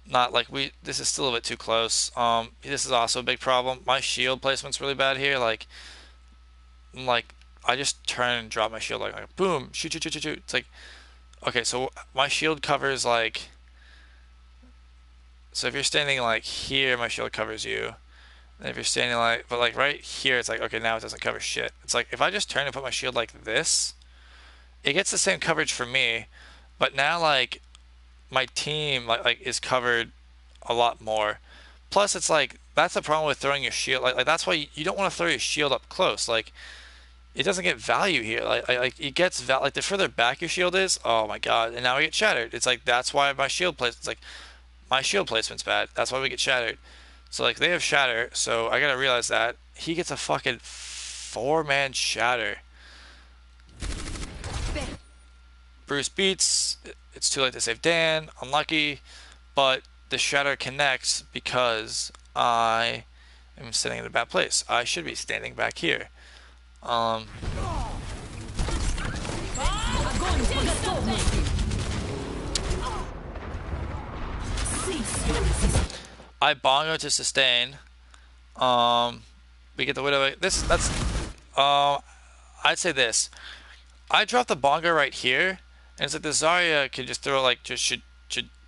not like this is still a bit too close. This is also a big problem. My shield placement's really bad here. Like I just turn and drop my shield like boom, shoot, shoot, shoot, shoot, shoot. It's like okay, so my shield covers like so if you're standing like here, my shield covers you. And if you're standing like but like right here, it's like okay, now it doesn't cover shit. It's like if I just turn and put my shield like this, it gets the same coverage for me, but now like my team like is covered a lot more. Plus, it's like that's the problem with throwing your shield. Like that's why you don't want to throw your shield up close. Like it doesn't get value here. Like it gets like the further back your shield is. Oh my god! And now we get shattered. It's like that's why my shield place. It's like my shield placement's bad. That's why we get shattered. So like they have shatter. So I gotta realize that he gets a fucking 4-man shatter. Bruce beats. It's too late to save Dan. Unlucky. But the shatter connects because I am sitting in a bad place. I should be standing back here. I bongo to sustain. We get the widow. I'd say this. I drop the bongo right here, and it's like the Zarya could just throw like should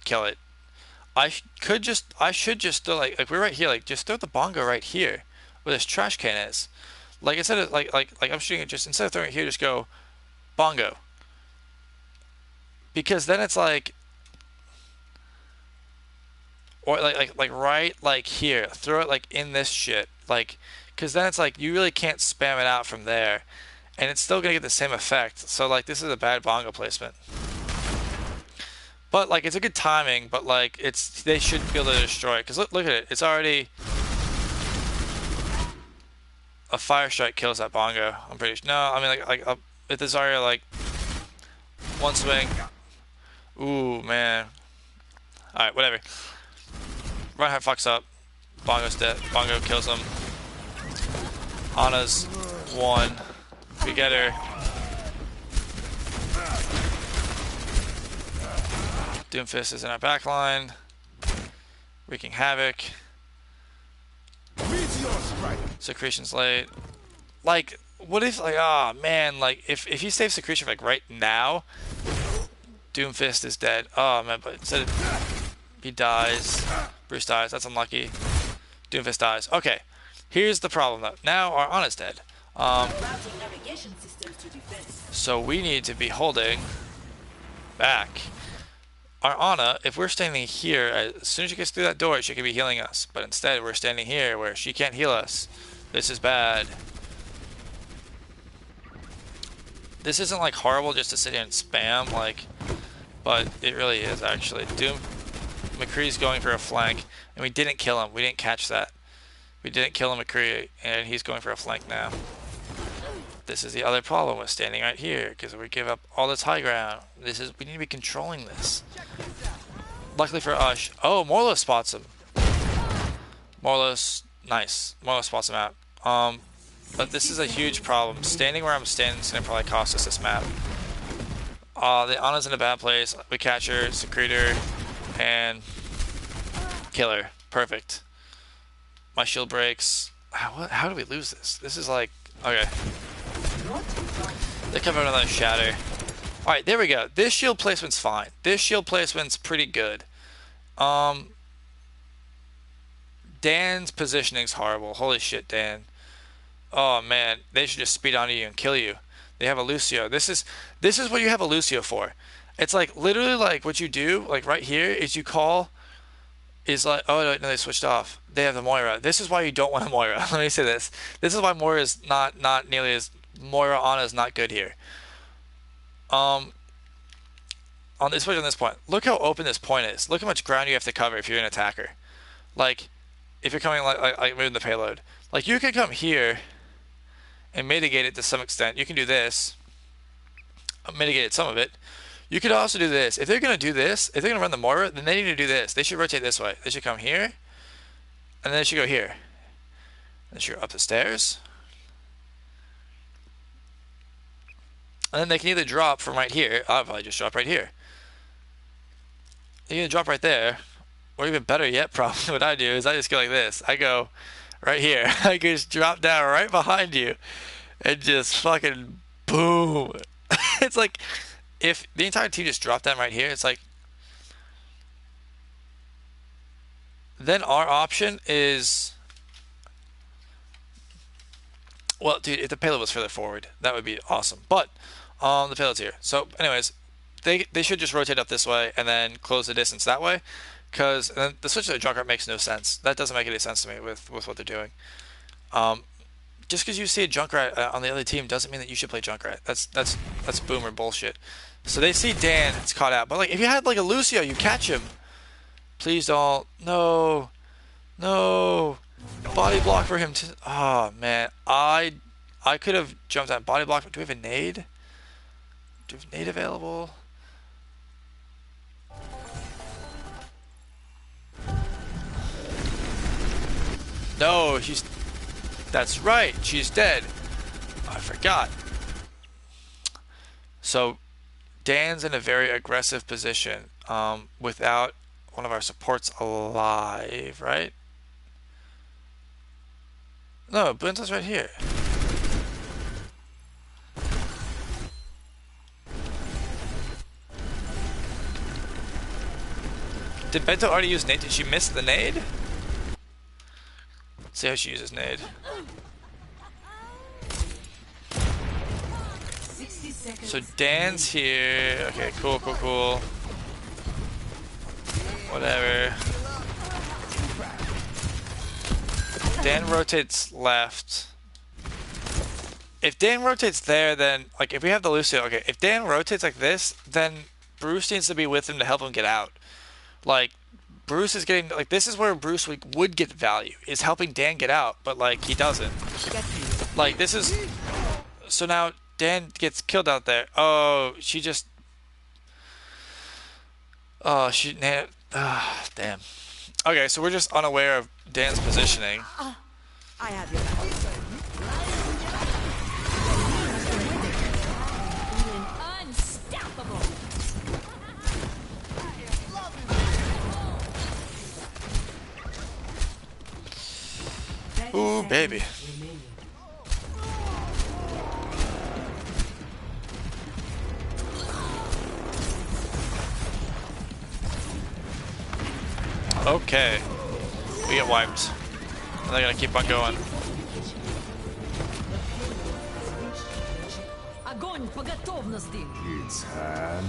kill it. I should just throw like we're right here, like just throw the bongo right here where this trash can is. Like instead of like I'm shooting it, just instead of throwing it here, just go bongo. Because then it's like or like right like here, throw it like in this shit. Like because then it's like you really can't spam it out from there. And it's still gonna get the same effect. So like this is a bad bongo placement. But like it's a good timing, but like they should be able to destroy it. Cause look at it. It's already a fire strike kills that bongo. I'm pretty sure. No, I mean like if the Zarya like one swing. Ooh man. Alright, whatever. Reinhardt fucks up. Bongo's dead. Bongo kills him. Ana's one. We get her. Doomfist is in our backline. Wreaking havoc. Secretion's late. Like, what if, like, oh man, like, if you save Secretion like right now, Doomfist is dead. Oh man, but instead of, he dies. Bruce dies. That's unlucky. Doomfist dies. Okay. Here's the problem though. Now our Ana's dead. So we need to be holding back. Our Ana, if we're standing here, as soon as she gets through that door, she could be healing us. But instead, we're standing here where she can't heal us. This is bad. This isn't like horrible just to sit here and spam, like, but it really is actually. McCree's going for a flank, and we didn't kill him. We didn't catch that. We didn't kill McCree, and he's going for a flank now. This is the other problem with standing right here, because we give up all this high ground. We need to be controlling this. Luckily for us, oh, Morlos spots him. Morlos, nice. Morlos spots him out. But this is a huge problem. Standing where I'm standing is gonna probably cost us this map. The Ana's in a bad place. We catch her, secrete her, and kill her. Perfect. My shield breaks. How do we lose this? This is like, okay. They come out of that shatter. Alright, there we go. This shield placement's fine. This shield placement's pretty good. Dan's positioning's horrible. Holy shit, Dan. Oh man, they should just speed onto you and kill you. They have a Lucio. This is what you have a Lucio for. It's like literally like what you do, like right here, is you call is like, oh no, they switched off. They have the Moira. This is why you don't want a Moira. Let me say this. This is why Moira is not nearly as Moira Ana is not good here. Especially on this point. Look how open this point is. Look how much ground you have to cover if you're an attacker. Like, if you're coming like moving the payload. Like you can come here and mitigate it to some extent. You can do this. Mitigate some of it. You could also do this. If they're going to do this, if they're going to run the Moira, then they need to do this. They should rotate this way. They should come here, and then they should go here. They should go up the stairs. And then they can either drop from right here. I'll probably just drop right here. They can either drop right there, or even better yet, probably what I do is I just go like this. I go right here. I can just drop down right behind you and just fucking boom. It's like if the entire team just dropped down right here, it's like then our option is, well, dude, if the payload was further forward, that would be awesome. But the payload's here. So anyways, they should just rotate up this way and then close the distance that way. Because the switch to the Junkrat makes no sense. That doesn't make any sense to me with what they're doing. Just because you see a Junkrat on the other team doesn't mean that you should play Junkrat. That's boomer bullshit. So they see Dan, it's caught out. But like if you had like a Lucio, you catch him. Please don't. No. No. Body block for him to. Oh man, I could have jumped on body block. But do we have a nade? Do we have a nade available? No, that's right, she's dead. I forgot. So, Dan's in a very aggressive position without one of our supports alive, right? No, Blinta's right here. Did Bento already use nade? Did she miss the nade? Let's see how she uses nade. So Dan's here. Okay, cool. Whatever. Dan rotates left. If Dan rotates there, then like if we have the Lucio, okay. If Dan rotates like this, then Bruce needs to be with him to help him get out. Like Bruce is getting like this is where Bruce would get value is helping Dan get out, but like he doesn't. Like this is so now Dan gets killed out there. Oh, she just. Oh, she. Damn. Okay, so we're just unaware of Dan's positioning. I have your back. Unstoppable. Ooh, baby. Okay. We get wiped. And they're gonna keep on going. Огонь по готовности. It's hand.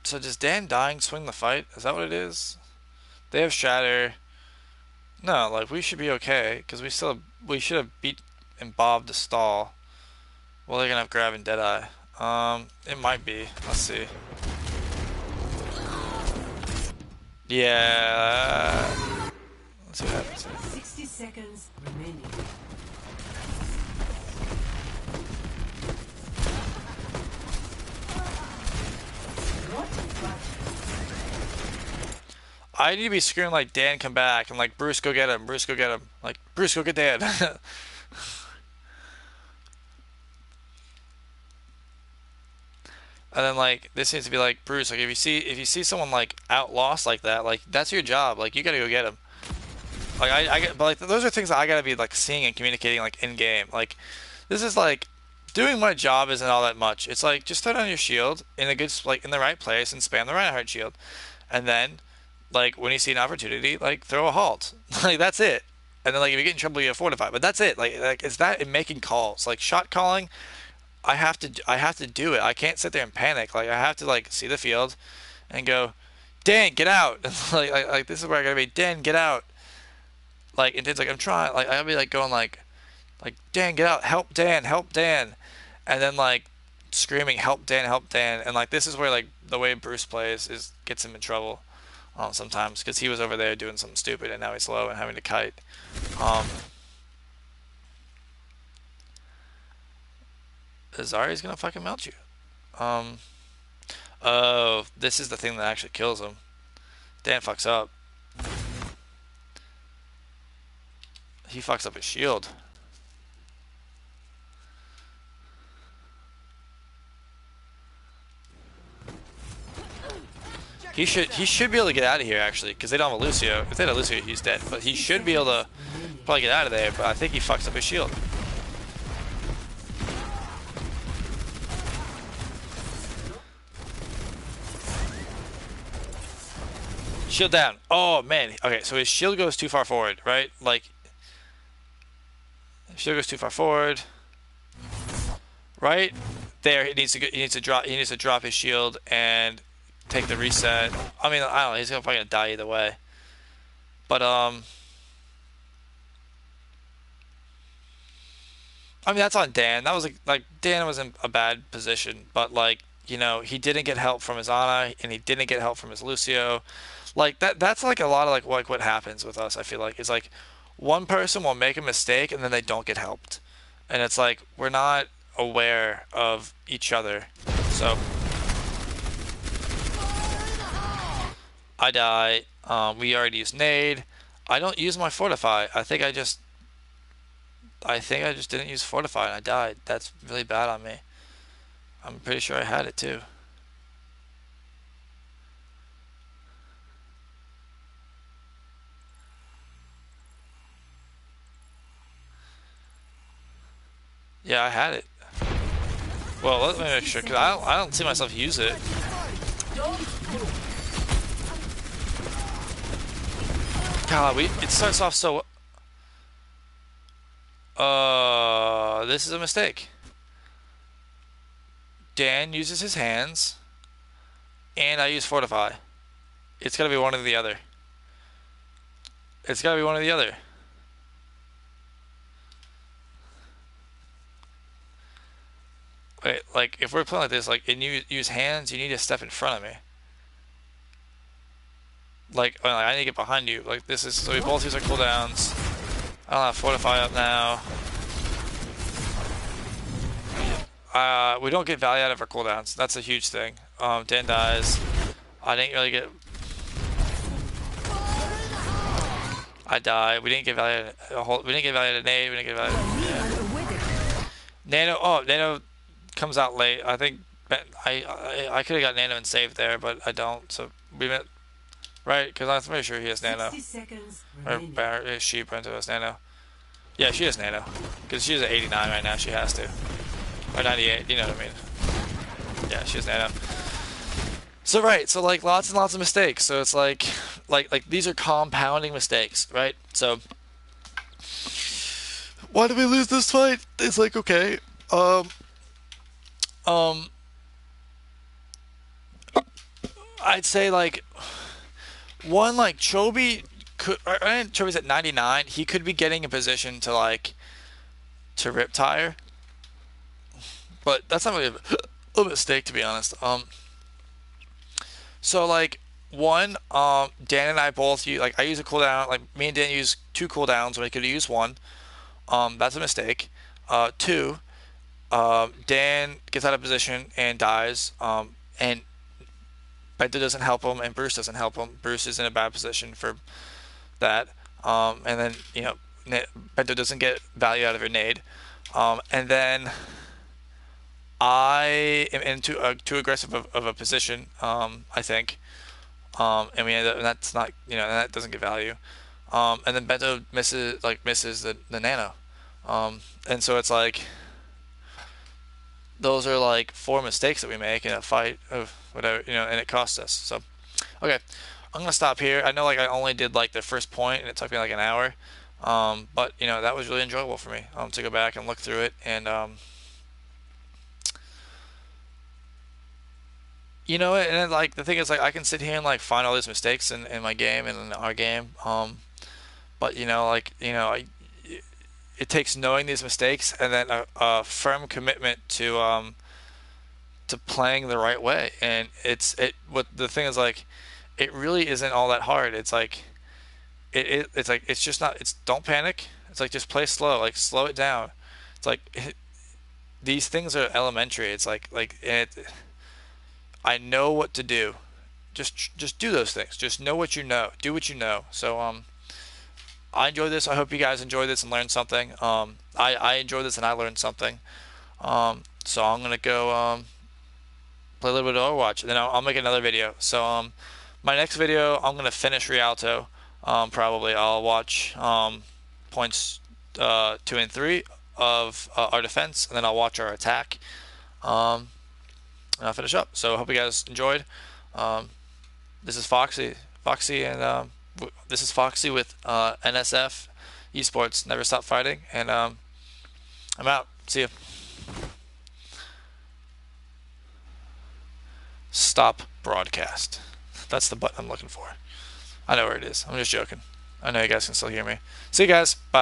So does Dan dying swing the fight? Is that what it is? They have shatter. No, like we should be okay because we should have beat and Bob to stall. Well, they're gonna have grab and Deadeye. It might be. Let's see. Yeah. Let's see what happens. 60 seconds remaining. I need to be screaming like, Dan, come back, and like, Bruce, go get him. Bruce, go get him. Like, Bruce, go get Dan. And then like this needs to be like, Bruce, like if you see someone like out lost like that, like that's your job. Like you gotta go get him. Like I get, but like those are things that I gotta be like seeing and communicating like in game. Like this is like doing my job isn't all that much. It's like just throw down your shield in a good like in the right place and spam the Reinhardt shield, and then like when you see an opportunity, like throw a halt. Like that's it. And then like if you get in trouble, you have fortify. But that's it. Like it's that in making calls. Like shot calling, I have to do it. I can't sit there and panic. Like I have to like see the field and go, Dan, get out. Like this is where I gotta be. Dan, get out. Like and it's like I'm trying. Like I gotta be like going like Dan, get out. Help Dan, help Dan. And then like screaming, help Dan, help Dan. And like this is where like the way Bruce plays is gets him in trouble. Sometimes because he was over there doing something stupid and now he's low and having to kite. Um, Zarya's gonna fucking melt you. Um, oh, this is the thing that actually kills him. Dan fucks up. He fucks up his shield. He should be able to get out of here actually, because they don't have a Lucio. If they had a Lucio, he's dead. But he should be able to probably get out of there. But I think he fucks up his shield. Shield down. Oh man. Okay, so his shield goes too far forward, right? Like, shield goes too far forward. Right there, he needs to drop his shield and take the reset. I mean, I don't know. He's gonna probably die either way. But I mean that's on Dan. That was like Dan was in a bad position, but like he didn't get help from his Ana and he didn't get help from his Lucio. Like that's like a lot of like what happens with us. I feel like it's like one person will make a mistake and then they don't get helped, and it's like we're not aware of each other. So I die. We already used nade. I don't use my fortify. I think I just didn't use fortify and I died. That's really bad on me. I'm pretty sure I had it too. Yeah, I had it. Well, let me make sure, because I don't see myself use it. God, it starts off so... this is a mistake. Dan uses his hands, and I use fortify. It's gotta be one or the other. It's gotta be one or the other. Wait, like, if we're playing like this, like, and you use hands, you need to step in front of me. Like, I need to get behind you. Like, this is, so we both use our cooldowns. I don't have fortify up now. We don't get value out of our cooldowns. That's a huge thing. Dan dies. I didn't really get... I die. We didn't get value we didn't get value out of nade. We didn't get value out of... Nano comes out late. I think I could have got Nano and saved there, but I don't. So we went right because I'm pretty sure he has Nano. Or she Brento has Nano. Yeah, she has Nano because she's at 89 right now. She has to, or 98. You know what I mean? Yeah, she has Nano. So right, so like lots and lots of mistakes. So it's like these are compounding mistakes, right? So why did we lose this fight? It's like okay. I'd say like one like Chobi could. Chobi's at 99. He could be getting a position to like to rip tire. but that's not really a mistake to be honest. So like one, Dan and I both use like I use a cooldown. Like me and Dan use two cooldowns when we could use one. That's a mistake. Two, Dan gets out of position and dies. And Bento doesn't help him, and Bruce doesn't help him. Bruce is in a bad position for that. And then Bento doesn't get value out of your nade. And then I am in too aggressive of a position. I think. And we end up, and that's not, and that doesn't get value. And then Bento misses the nano. And so it's like those are like four mistakes that we make in a fight of whatever, and it costs us. So, okay, I'm gonna stop here. I know like I only did like the first point and it took me like an hour. But that was really enjoyable for me to go back and look through it and and then, like the thing is like I can sit here and like find all these mistakes in my game and in our game. But it takes knowing these mistakes and then a firm commitment to playing the right way. And what the thing is like, it really isn't all that hard. It's like it's like it's just not. It's don't panic. It's like just play slow. Like slow it down. It's like these things are elementary. It's like it. I know what to do. Just do those things. Just know what you know. Do what you know. So I enjoyed this. I hope you guys enjoyed this and learned something. I enjoyed this and I learned something. So I'm gonna go play a little bit of Overwatch, and then I'll make another video. So my next video I'm gonna finish Rialto. Probably I'll watch points 2 and 3 of our defense, and then I'll watch our attack. And I'll finish up. So I hope you guys enjoyed. This is Foxy, and this is Foxy with NSF Esports. Never stop fighting, and I'm out. See you. Stop broadcast. That's the button I'm looking for. I know where it is. I'm just joking. I know you guys can still hear me. See you guys. Bye.